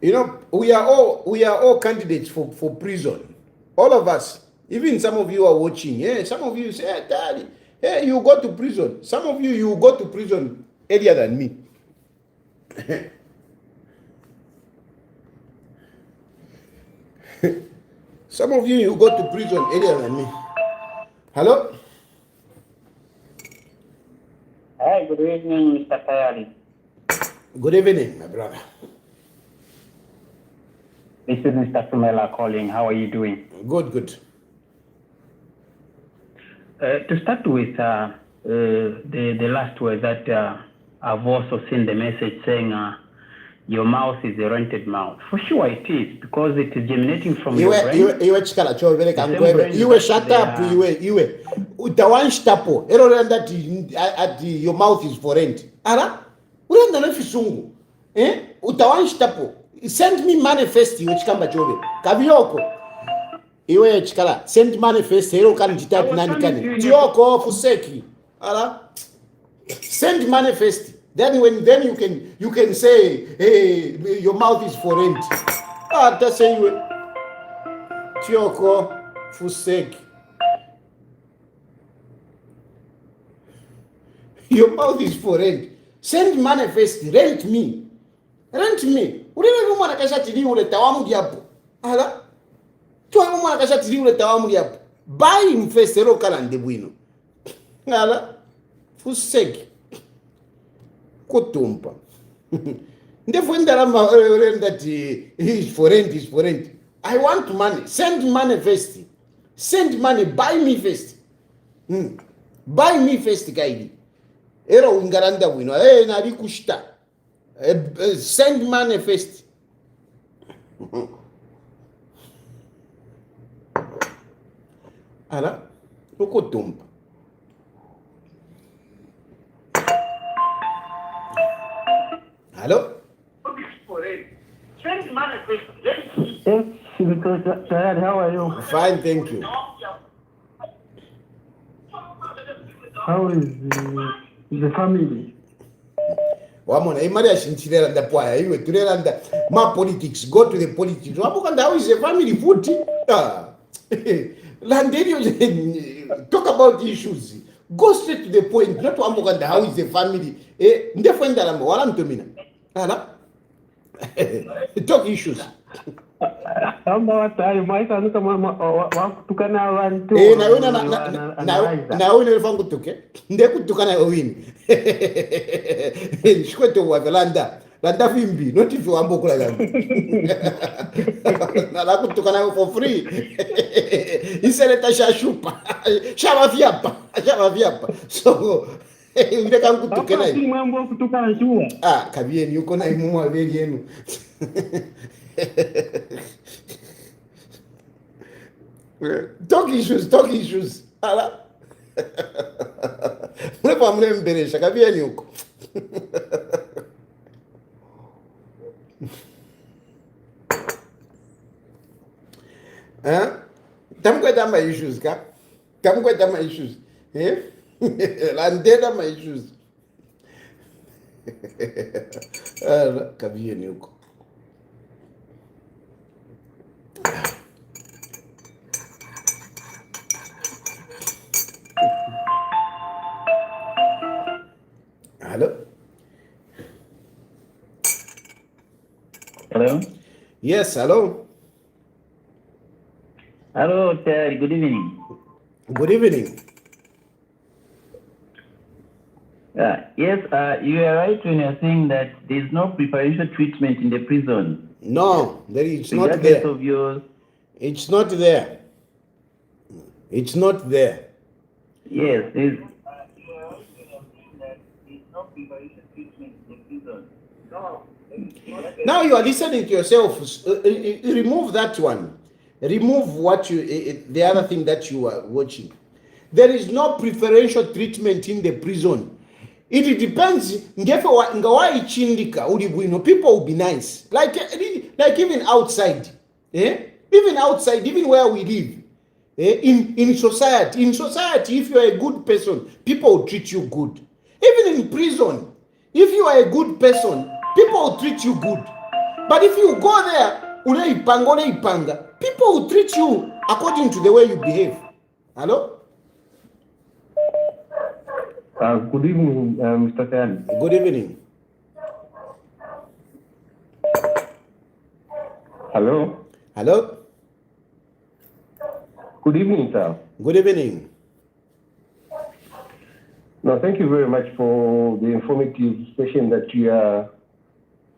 you know, we are all candidates for prison. All of us. Even some of you are watching. Yeah, some of you say, hey, Daddy, hey, you go to prison. Some of you go to prison earlier than me. Some of you go to prison earlier than me. Hello? Hi, good evening, Mr. Tayari. Good evening, my brother. This is Mr. Sumela calling. How are you doing? Good. To start with, the last word that I've also seen the message saying your mouth is a rented mouth. For sure it is, because it is germinating from your brain. You shut up, utawan shtapo. That at your mouth is for rent. Ara? Urenda na fisungu. Utawan shtapo. Send me manifest which kamba chove. Kabioko. Iwe chikala send manifest hero kan type nani kani tioko fuseki ala send manifest then you can say hey your mouth is for rent that's say you tioko fuseki your mouth is for rent. Send manifest. Rent me ulele mwana kashatili ule tawamu diapo ala tuwa mwana kashatili ule tawamu diapo buy mfesero kalande bwino ala fuseki kutumpa ndefu ndalama ndati is for rent. I want money. Send money first. Send money. Buy me first. Buy me first kaidi ero ungaranda bwino nari kushita send money first. Ala ukutumpa hello Send money first. Yes, because how are you? Fine, thank you. How is the family? wamona imari yashinchirera ndapwaya iwe turera nda ma politics go to the politics wabuka ndawo is a family foot landeri talk about issues go straight to the point not wabuka ndawo is a family ndefenda lamba wala mtomina ala talk issues amba watari maisa nuka wakutukana abantu na wina lefangu tuke nde kutukana wini shikweto wavelanda landa vimbi not if wambo kula yangu na la kutukana for free iseleta shashupa shaba vyapa so ule kangu tukena hivi mambo kutukana shua kabieni yuko na imumu abeli yenu talk issues ala mlepa mlemberesha kabieni huko tamkweta ma issues landela ma issues kabieni huko Hello? Yes, hello. Hello, Terry. Good evening. Good evening. Yes, you are right when you're saying that there's no preferential treatment in the prison. No, it's not there. Of yours. It's not there. It's not there. Yes, there's no preferential treatment in the prison. No. Now you are listening to yourself. Remove that one. Remove what the other thing that you are watching. There is no preferential treatment in the prison. It depends. People will be nice. Like even outside. Even outside, even where we live. In society. In society, if you are a good person, people will treat you good. Even in prison, if you are a good person, people will treat you good. But if you go there, people will treat you according to the way you behave. Hello? Good evening, Mr. Tan. Good evening. Hello? Hello? Good evening, sir. Good evening. No, thank you very much for the informative session that you are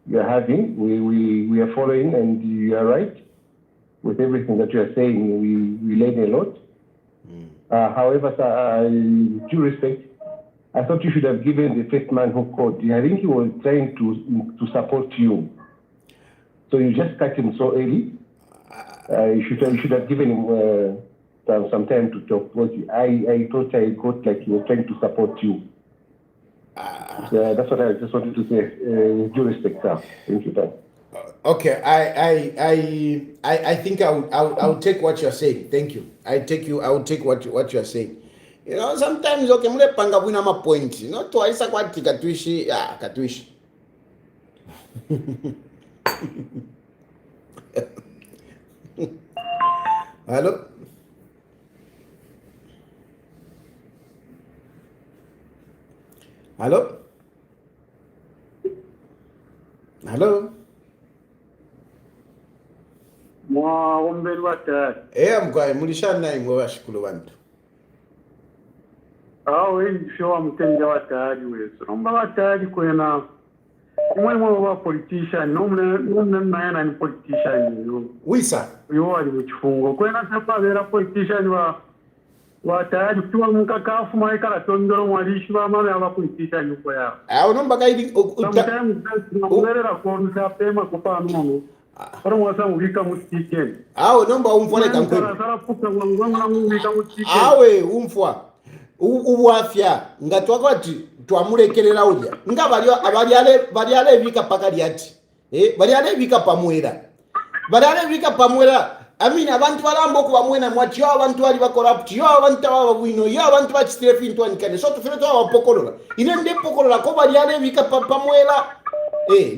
having. We are following, and you are right with everything that you are saying. We learn a lot. However, sir, with due respect, I thought you should have given the first man who called. I think he was trying to support you. So you just cut him so early. You should have given him some time to talk. Because I thought I got like he was trying to support you. That's what I just wanted to say. With due respect, sir. Thank you, sir. Okay, I think I'll take what you're saying. Thank you. I will take what you're saying. You know, sometimes okay, mule panga bwina ma point. You know, twaisa kwati katwishi, katwishi. Hello? Hello? Hello? Mwaombeli watari. Mkwae, mulishana imwe washikulu bantu. Showa mtenge watari weso. Nomba watari kwena umwe wa politician, nomna naena ni politician. Wisa? Yo wali mchifungo. Kwena sapa vera politician watari kutuwa mkakafu maikala tondoro mwalishi wa mame wa politician yuko yao. Nomba kaidi sometimes nakulerera kuonusha pema kupa nono. Para mwasa mwika mutike. Nomba umfone kankwe. Umfwa. Uwafya ngatwakati twamulekerera ulya nga bali ale vika pakali ati bali ale vika pamwera abantu balambo kuba mwena mwati yo abantu bali corrupt yo abantu baba bwino yo abantu bachitire fintu anikane so tufere to abapokolola ine nde pokolola ko bali ale bika pamwela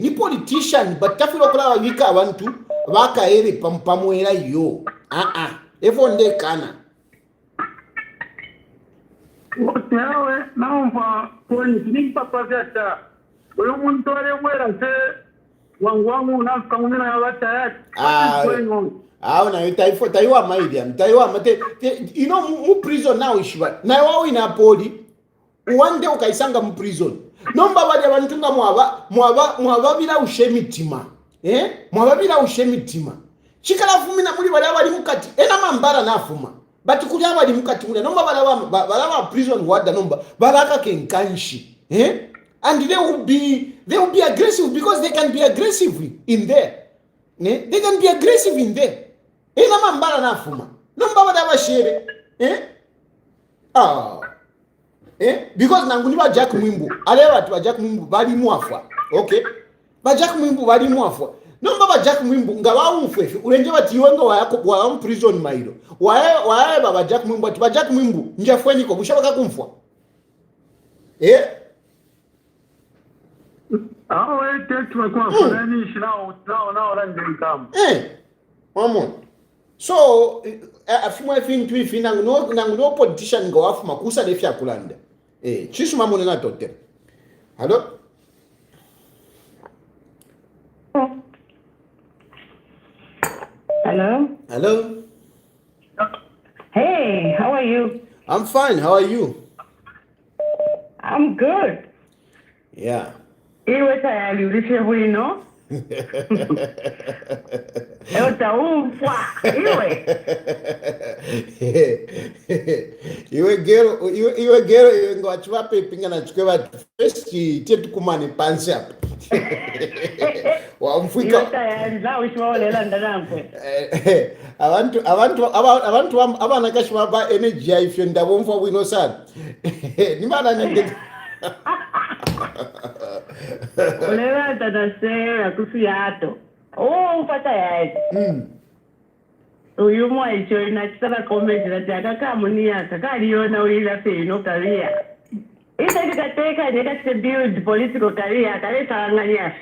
ni politician but tafiro kula bika abantu bakaere pamwela yo efo nde kana Otewe naomba point ni papa zata uyo muntu ale mwera se wangu nafika mwina ya wata na taiwa maidia taiwa mate mu prison now ishiba na wao ina poli uwande ukaisanga mu prison nomba bali abantu nga mwaba bila ushemitima mwaba bila ushemitima chikala fumina muri bali abali mukati ena mambara nafuma but kuli abali mukati mule nomba bala prison wada nomba balaka kenkanshi and they will be aggressive because they can be aggressive in there they can be aggressive in there ina mambara nafuma nomba bada bashere because nanguni ba Jack Mwimbu ale watu ba Jack Mwimbu bali muafwa okay ba Jack Mwimbu bali muafwa nomba ba Jack Mwimbu ngawa umfwefe ulenje bati wenga wa prison mailo wae ba Jack Mwimbu ati ba Jack Mwimbu njafweni ko bushaka kumfwa awe tetu kwa fulani nao rande nkamu mamo so afumwa fintu ifi nanguno politician ngo afuma kusa lefi akulanda chisu mamone na tote hello Hey, how are you? I'm fine. How are you? I'm good. Yeah. Iwe tayari ulishauri no? Utaumfwa iwe. Iwe gero ngo achwape pinga na chukwe watu first tetu kumane pansi hapa. Wamfika. Iwe tayari la ushwaolela ndanamwe. Abantu abana kashwa ba energy ifyo ndabomfa bwino sana. Nimana ninde. Olewa tadasera kufiato. Upata yae. Uyu mwacho inachitaka comment nataka kama Munir kakaliona uila fino career. Ita nikateka nikate build political career kaleta angania.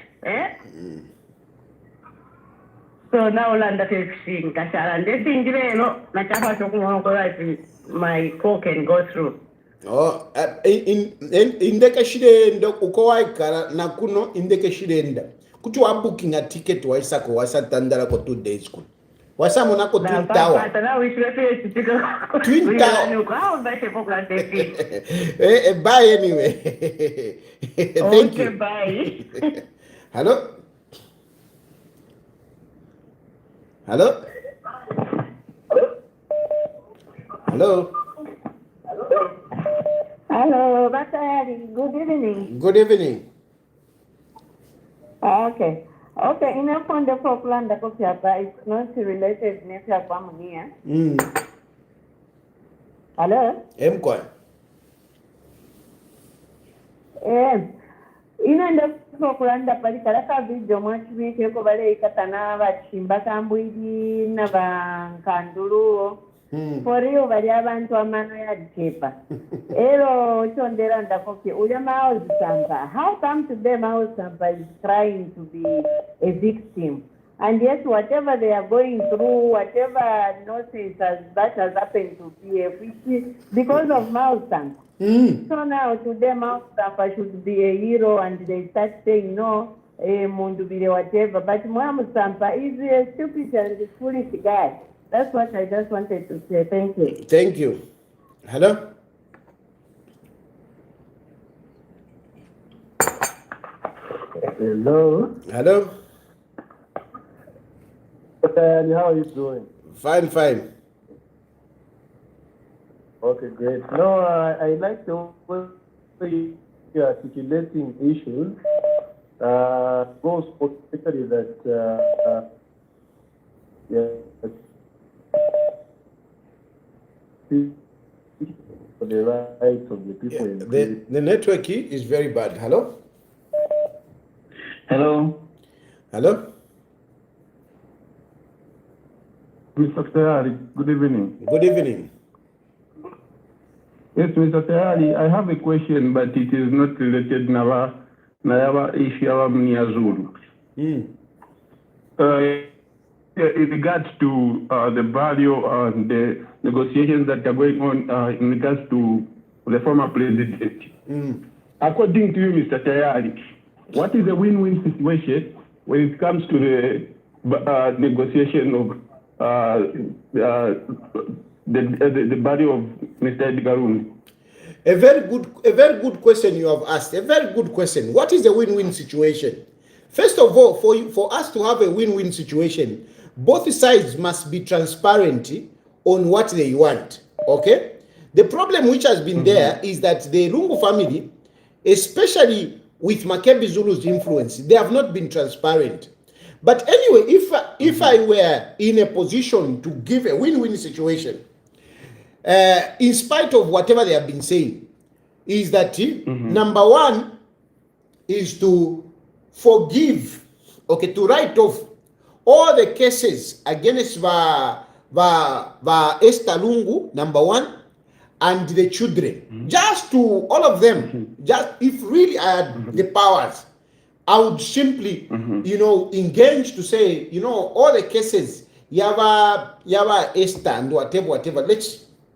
So now landa fixing kashala ndesingireno nachapa sokumwongola my core can go through. Indeke shirenda uko waikara na kuno indeke shirenda kuti wa booking a ticket waisako wasatandara ko 2 days ku wasamona ko Twin Tower Twin Tower bye anyway. Thank you. Bye. Hello. Hello, Batari. Good evening. Good evening. Okay. Enough on the Falkland it's not related to Munir. Hello? Mkwa. Inoenda Falkland palikalaka video mwachibike ko bale ikatana bachimba kambwidi na bankandulu. For you bali abantu amano yadikepa. Ero chondera ndakoke uya Miles Sampa. How come today Miles Sampa is trying to be a victim? And yet whatever they are going through, whatever nonsense that has happened to PF, which is because of Miles Sampa. So now today Miles Sampa should be a hero and they start saying no, mundubile whatever. But Miles Sampa is a stupid and foolish guy. That's what I just wanted to say. Thank you. Thank you. Hello? Hello. How are you doing? Fine. Okay, great. No, I like the way you're articulating issues. Goes particularly that for the rights of the people. The network is very bad. Hello? Mr. Tayari, good evening. Good evening. Yes, Mr. Tayari, I have a question, but it is not related to our issue of Munir Zulu. In regards to the value and the negotiations that are going on in regards to the former president. According to you, Mr. Tayari, what is a win-win situation when it comes to the negotiation of the value of Mr. Edgar Lungu? A very good question you have asked. A very good question. What is a win-win situation? First of all, for us to have a win-win situation, both sides must be transparent on what they want. Okay? The problem which has been there is that the Lungu family, especially with Makebi Zulu's influence, they have not been transparent. But anyway, if I were in a position to give a win-win situation, in spite of whatever they have been saying, is that number one is to forgive, okay, to write off all the cases against Esther Lungu, number one, and the children, just to all of them. Just if really I had the powers, I would simply, engage to say, all the cases, Yava Esther and whatever.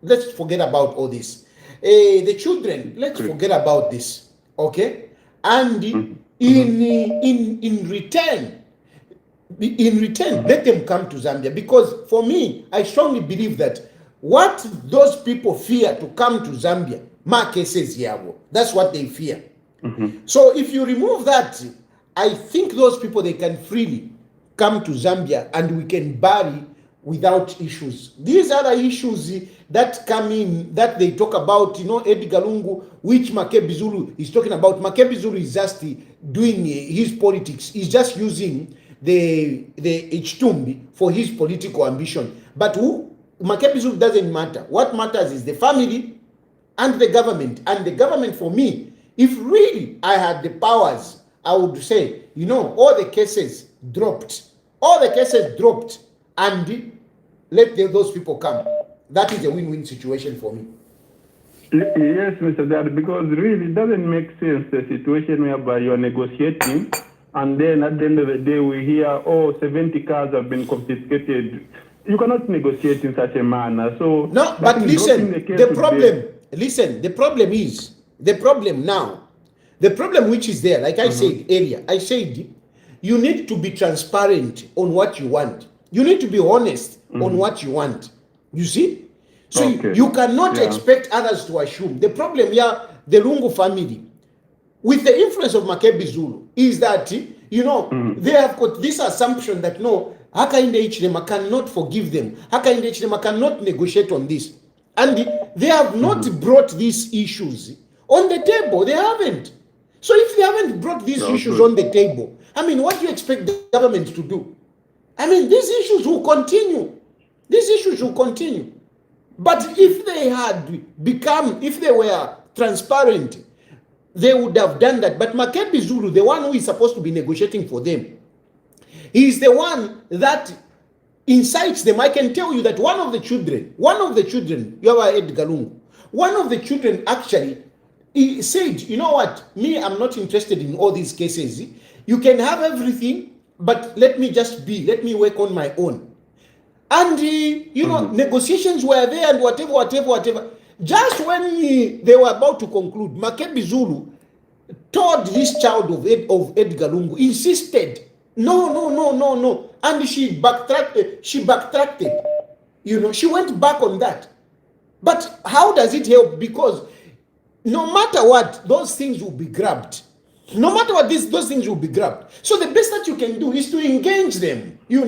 Let's forget about all this. The children, let's forget about this, okay? And in return, let them come to Zambia, because for me, I strongly believe that what those people fear to come to Zambia, cases yabo, that's what they fear. So if you remove that, I think those people, they can freely come to Zambia and we can bury without issues. These are the issues that come in, that they talk about, Edgar Lungu, which Makebi Zulu is talking about. Makebi Zulu is just doing his politics. He's just using the Ichtumbi for his political ambition. But Makebi Zulu doesn't matter. What matters is the family and the government. And the government, for me, if really I had the powers, I would say, all the cases dropped. All the cases dropped, and let those people come. That is a win-win situation for me. Yes, Mr. Dad, because really it doesn't make sense, the situation whereby you are negotiating, and then at the end of the day we hear, 70 cars have been confiscated. You cannot negotiate in such a manner. So no, but listen, the problem which is there, like I said earlier, I said you need to be transparent on what you want. You need to be honest on what you want. You see? So you cannot expect others to assume. The problem here, the Lungu family, with the influence of Makebi Zulu, is that, they have got this assumption that, no, Hakainde Hichilema cannot forgive them. Hakainde Hichilema cannot negotiate on this. And they have not brought these issues on the table. They haven't. So if they haven't brought these issues on the table, what do you expect the government to do? These issues will continue. These issues will continue. But if they were transparent, they would have done that. But Makebi Zulu, the one who is supposed to be negotiating for them, he is the one that incites them. I can tell you that one of the children, Yawa Edgar Lungu, one of the children actually, he said, you know what, me, I'm not interested in all these cases. You can have everything, but let me work on my own. And, negotiations were there and whatever. Just when they were about to conclude, Makebi Zulu told this child of Edgar Lungu, insisted, no. And she backtracked. She went back on that. But how does it help? Because no matter what, those things will be grabbed. No matter what, those things will be grabbed. So the best that you can do is to engage them. You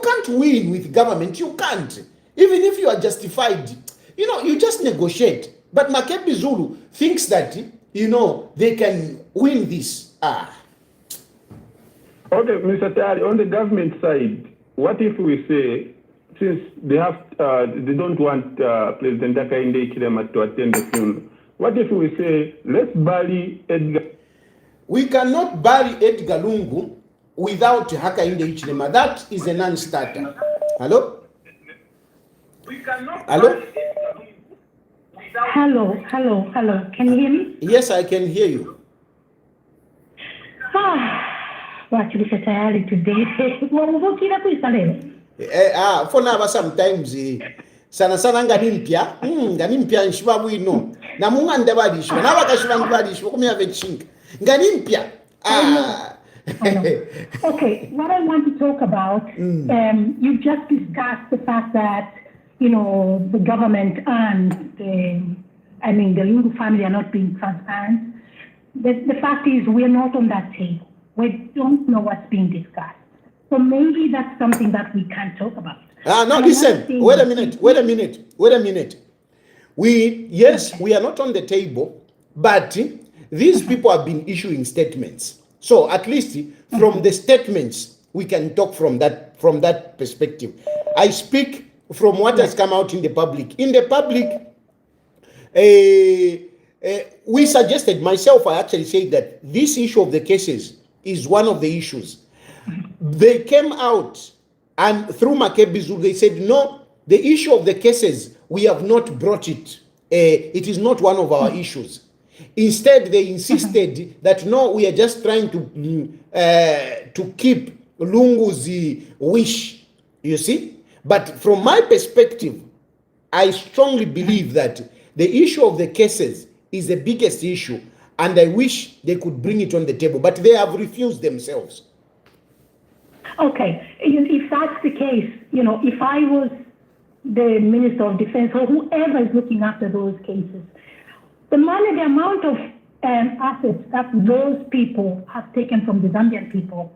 can't win with government. You can't. Even if you are justified, you just negotiate. But Makebi Zulu thinks that, they can win this. Okay, Mr. Tayari, on the government side, what if we say, since they don't want President Hakainde Hichilema to attend the funeral, what if we say, let's bury Edgar? We cannot bury Edgar Lungu without Hakainde Hichilema. That is a non-starter. Hello? We cannot. Hello? Hello. Can you hear me? Yes, I can hear you. Actually, tayari today. Wavukira kuisa leo. For now, sometimes sana ngani mpya nshiba bwino na munga ndabadishwa na bakashiba ndabadishwa kumya vechinga ngani mpya. Okay, what I want to talk about, you just discussed the fact that, the government and the Lungu family are not being transparent. The fact is, we're not on that table. We don't know what's being discussed. So maybe that's something that we can't talk about. No, listen, wait a minute. We are not on the table, but these people have been issuing statements. So at least from the statements, we can talk from that perspective. I speak from what has come out in the public. In the public, we suggested, myself, I actually said that this issue of the cases is one of the issues. They came out and through Makebi Zulu, they said, no, the issue of the cases, we have not brought it. It is not one of our issues. Instead, they insisted that no, we are just trying to keep Lungu's wish, you see. But from my perspective, I strongly believe that the issue of the cases is the biggest issue, and I wish they could bring it on the table, but they have refused themselves. Okay, if that's the case, if I was the Minister of Defense or whoever is looking after those cases, the amount of assets that those people have taken from the Zambian people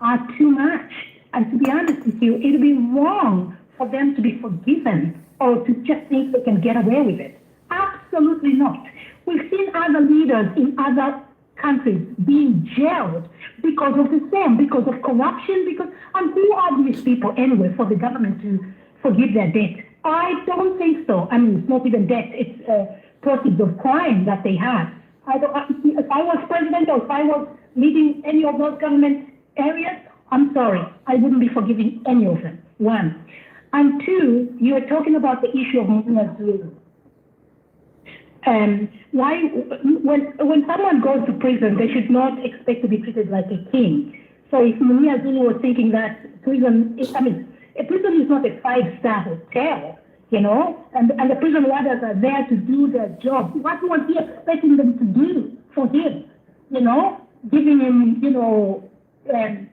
are too much. And to be honest with you, it would be wrong for them to be forgiven or to just think they can get away with it. Absolutely not. We've seen other leaders in other countries being jailed because of the same, because of corruption, and who are these people anyway for the government to forgive their debt? I don't think so. I mean, it's not even debt, it's proceeds of crime that they had. If I was president or if I was leading any of those government areas, I'm sorry, I wouldn't be forgiving any of them, one. And two, you are talking about the issue of Munir Zulu. When someone goes to prison, they should not expect to be treated like a king. So if Munir Zulu was thinking that a prison is not a 5-star hotel, and the prison wardens are there to do their job. What was he expecting them to do for him? Giving him,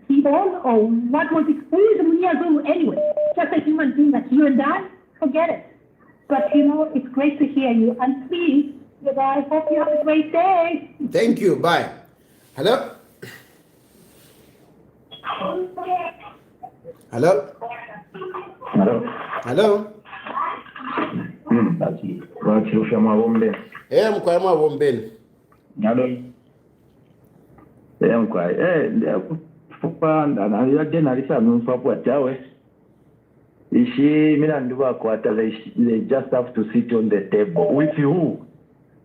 T-bone, or what was it? Who is Munir Zulu anyway? Just a human being like you and I? Forget it. But, it's great to hear you. And please, I hope you have a great day. Thank you. Bye. Hello? Hello? Hello? Mkwama wombeni. They just have to sit on the table. With who?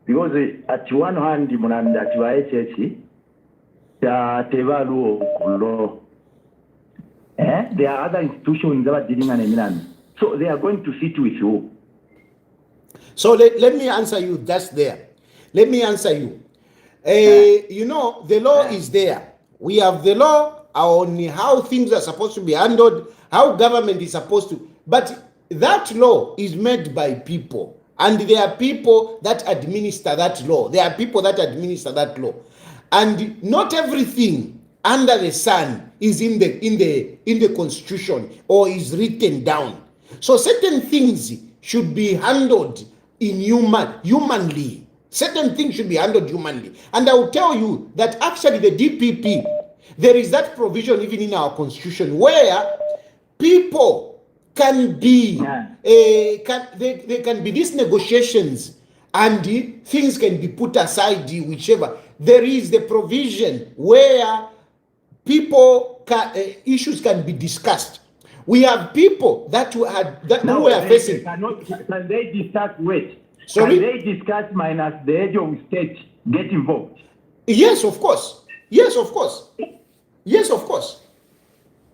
Because at one hand, there are other institutions that are dealing with. So they are going to sit with you. So let me answer you just there. Let me answer you. The law is there. We have the law on how things are supposed to be handled, how government is supposed to. But that law is made by people. And there are people that administer that law. And not everything under the sun is in the constitution or is written down. So certain things should be handled humanly. Certain things should be handled humanly. And I will tell you that actually the DPP, there is that provision even in our constitution where people can be, there can be these negotiations and things can be put aside, whichever. There is the provision where issues can be discussed. We have people who are facing. Can they discuss weight? Sorry? Can they discuss minus the age of state get involved? Yes, of course.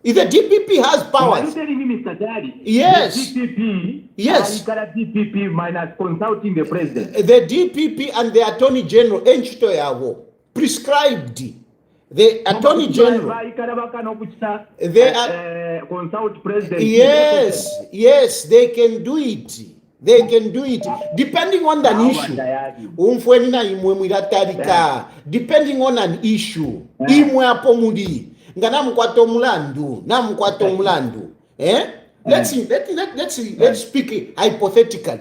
If the DPP has powers. Are you telling me, Mr. Daddy? Yes. The DPP. Yes. DPP minus consulting the president. The DPP and the Attorney General prescribed. The Attorney General. They are consult president. Yes, they can do it. They can do it depending on an issue. Depending on an issue. Imwe apo mudi. Ngana mkwato mulandu. Na mkwato mulandu. Let's speak hypothetically.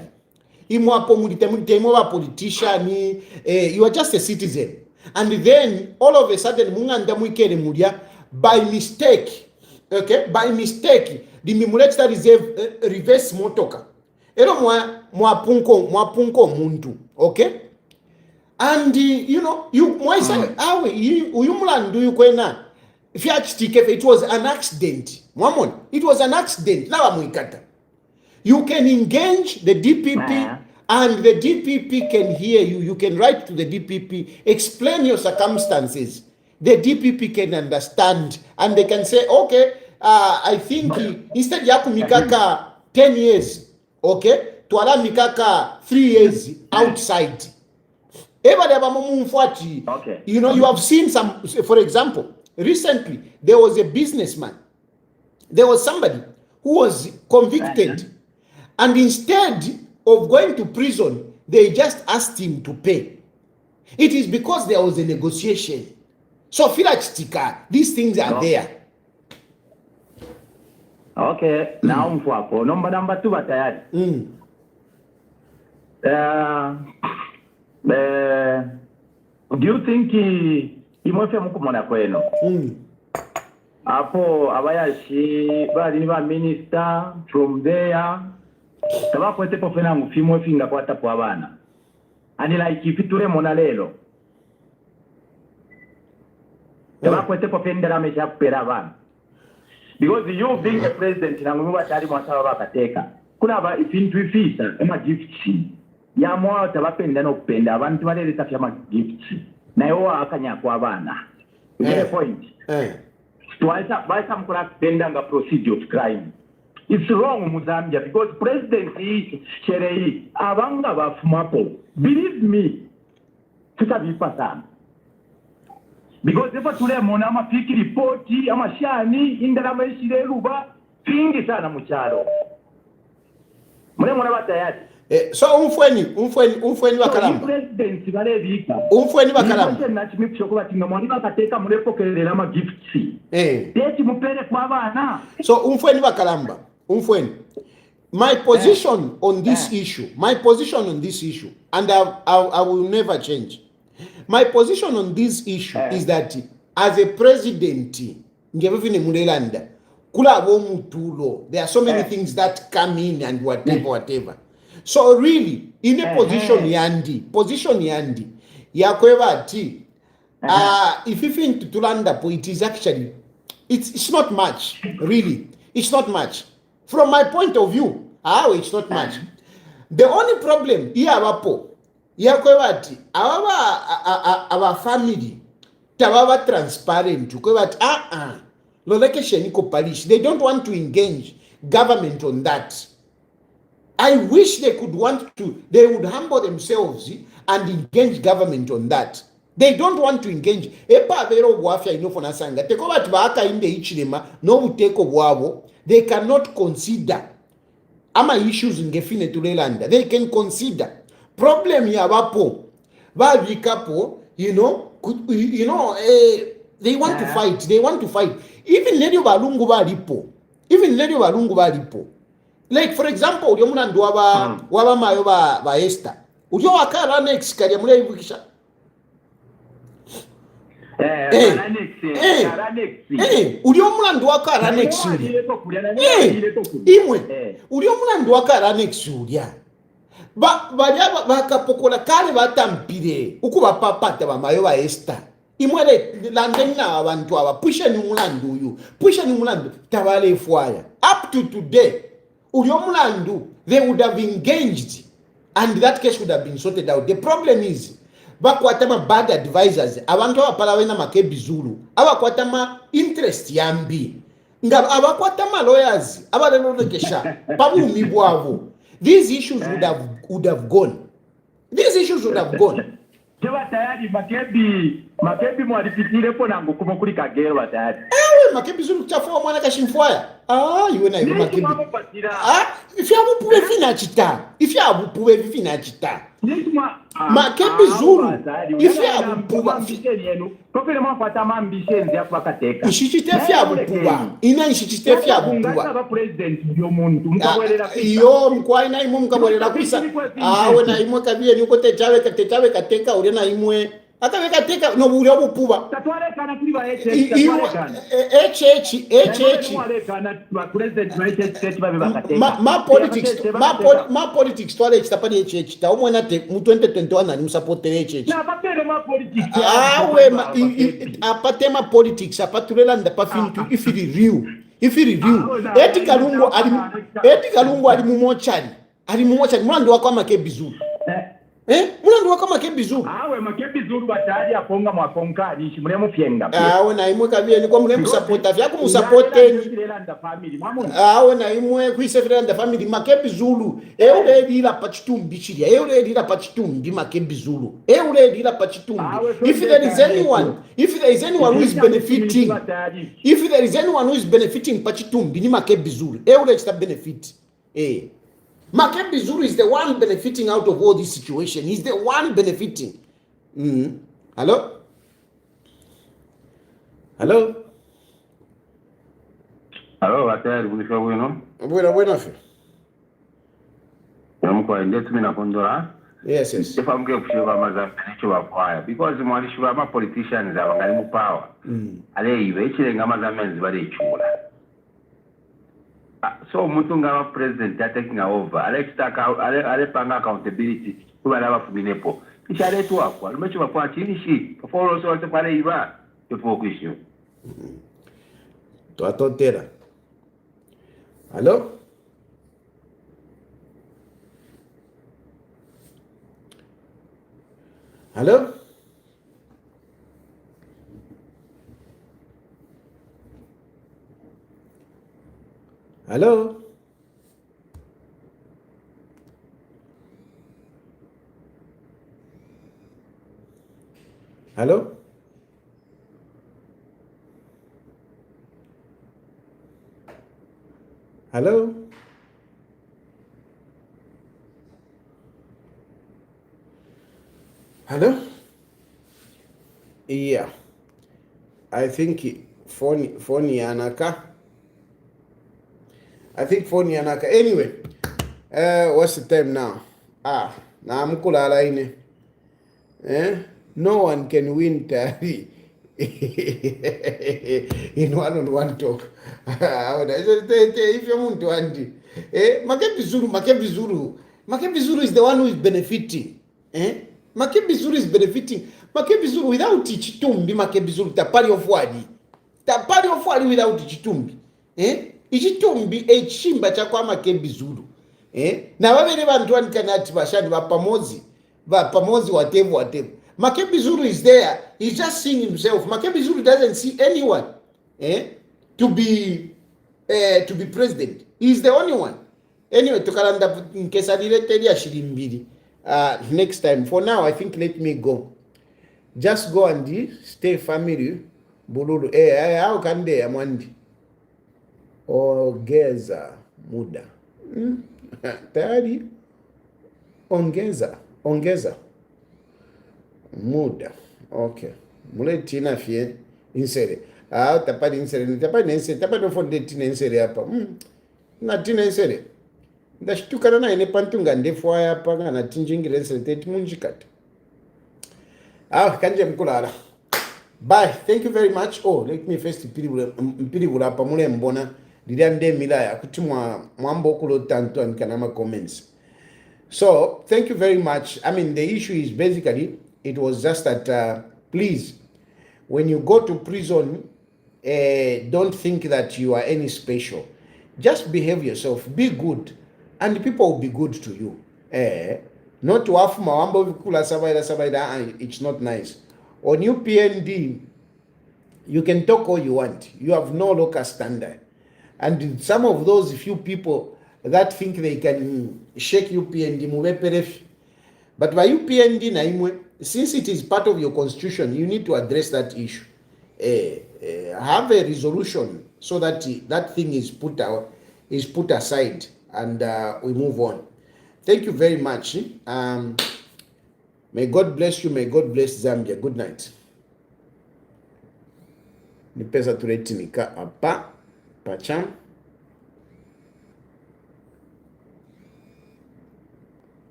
Imwe apo mudi temwe wa politician. You are just a citizen. And then all of a sudden munganda mwikere mudia by mistake. Okay? By mistake. The Mimuleta reserve reverse motoka. Ero mwapunko muntu, okay? And you know, you mwaisa awe uyumulandu yukwena it was an accident. Mwamon, it was an accident. Lawa mwikata. You can engage the DPP and the DPP can hear you. You can write to the DPP, explain your circumstances. The DPP can understand and they can say, okay, I think instead yaku mikaka 10 years. Okay, to allow mikaka 3 years outside. Okay. You know, you have seen some, for example, recently there was a businessman. There was somebody who was convicted, and instead of going to prison, they just asked him to pay. It is because there was a negotiation. So feel like stika, these things are there. Okay, now mfuako. Number 2 batayari. Do you think imwefe mukumona kweno? Apo abayashi bali ni ba minister from there. Tabakwete pofena mufimo finga kwata kwa bana. Ani like ifiture mona lelo. Tabakwete pofendera mesha kupera bana. Because you being the president, nanguwa tari mwasaba bakateka. Kuna ba ifintwifisa ema gifts. Ya mwa tabapenda no kupenda abantu baleleta fyama gifts. Na yo akanya kwa bana. The point. Twaisa mkula kupenda nga procedure of crime. It's wrong Muzambia because president sherei abanga bafumapo. Believe me. Tutabipa sana. Because if tule mona amafiki ripoti amashani indala meshire ruba pingi sana mucharo mune mona batayati so umfweni bakalamba president balebika umfweni bakalamba na chimipsho ko batinga moni bakateka mulepokerera ama gifts deti mupere kwa bana so umfweni bakalamba umfweni my position on this issue and I will never change. My position on this issue is that as a president, there are so many things that come in and whatever. So really, in a position yandi, yakwevati, if you think to Tulanda, it is actually, it's not much, really. It's not much. From my point of view, it's not much. The only problem here, yakwevati our family tababa transparent kwevati location iko parish. They don't want to engage government on that. I wish they would humble themselves and engage government on that. They don't want to engage. Epa vero bwafya inofona sanga tekobati baaka inde ichilema no buteko bwabo. They cannot consider ama issues ngefine tulelanda. They can consider problem ya wapo babikapo, they want to fight. Even ledio balungu balipo. Like for example, uli omulandu waba mayo ba Esther. Uli wakara next kali amule ibukisha. Uli omulandu wakara next uli. Uli omulandu wakara next uli. Bakapokola kale batampire ukuba papata bamayo ba Esther imwele landena abantu aba pusha ni mulandu tabale efwaya up to today uyo mulandu they would have engaged and that case would have been sorted out. The problem is bakwatama bad advisors abantu abapala wena makebi Zulu abakwatama interest yambi nga abakwata ma lawyers abalelolekesha pabumi bwabo, these issues would have gone. These issues would have gone. Jeba tayari makebi mwalipitile po nangu kumukuli kagero batayari. Makebi Zulu kuchafua mwana kashimfwaya. Iwe na iwe makebi. If you abupuwe fina chita. If you abupuwe fina chita. Makebi Zulu. If you abupuwe. Profile mwafata mambishenzi ya kwa kateka. Ishichite fya abupuwa. Ina ishichite fya abupuwa. Ngasa president ndiyo muntu. Mkabwelera kuisa. Iyo mkwa ina imu mkabwelera kuisa. Wena imwe kabie nyuko techawe kateka ule na imwe. Hata weka teka no buri obupuba tatwale kana kuri ba HH ma politics twale chitapani HH ta umwe te mu 2021 ani support HH na bapere ma politics apate ma politics apatulela nda pa fintu if it real eti kalungu ali mu mochari mwandu wako Makebi Zulu mwana ndo kama Makebi Zulu Makebi Zulu batali aponga mwaponga alishi mule mufyenga na imwe kabie ni kwa mule msupport vyako musupporteni na imwe kuisefera nda family Makebi Zulu uledira pachitumbi chiria uledira pachitumbi Makebi Zulu uledira pachitumbi if there is anyone who is benefiting pachitumbi ni Makebi Zulu ulechita benefit Makebi Zulu is the one benefiting out of all this situation. He's the one benefiting. Hello? Hello, Watari, bunisha bueno. Bueno, fe. Namukwa ndetu mina kondora. Yes. If I'm going to show my choir because the money show my politicians are going power. Ale ivechi ngama za menzi bali chula. So mutunga president taking over. Ale panga accountability. Kuba abafuminepo. Ishale tu akwa. Lumecho bakwa chinishi. Follow so pale iba. Focus you. To atotera. Hello? Hello? Hello? Hello? Hello? Hello? Yeah. I think phone yanaka. Anyway, what's the time now? Na mkula line. No one can win Tari in one-on-one talk. If you want to Andy, Makebi Zulu is the one who is benefiting. Makebi Zulu is benefiting. Makebi Zulu without Chitumbi, Makebi Zulu tapari of wadi without Chitumbi. Ichitumbi echimba cha kwa Makebi Zulu. Na wabele bantu kanati bashadi pamozi whatever. Makebi Zulu is there. He's just seeing himself. Makebi Zulu doesn't see anyone to be president. He's the only one. Anyway, tukalanda nkesa related ya shilimbili. Next time. For now, I think let me go. Just go and stay family. Bululu. How can they amwandi? Ongeza muda. Tayari. Ongeza muda. Okay. Muleti na fie insere. Tapadi insere. Tapadi fonde tina insere hapa. Na tina insere. Ndashtukana na ine pantunga ndefu hapa na tinjingire insere teti munjikata. Kanje mkulala. Bye. Thank you very much. Let me first mpiribula hapa mule mbona. Didande milaya kutumwa mwambo kulo tanto nkanama comments. So, thank you very much. I mean, the issue is basically, it was just that, please, when you go to prison, don't think that you are any special. Just behave yourself, be good, and people will be good to you. Not to have mawambo vikula sabaida, it's not nice. On UPND, you can talk all you want. You have no local standard. And some of those few people that think they can shake UPND mubeperefi. But by UPND naimwe, since it is part of your constitution, you need to address that issue. Have a resolution so that that thing is put aside, and we move on. Thank you very much. May God bless you. May God bless Zambia. Good night. Ni pesa tuletinika hapa pacham.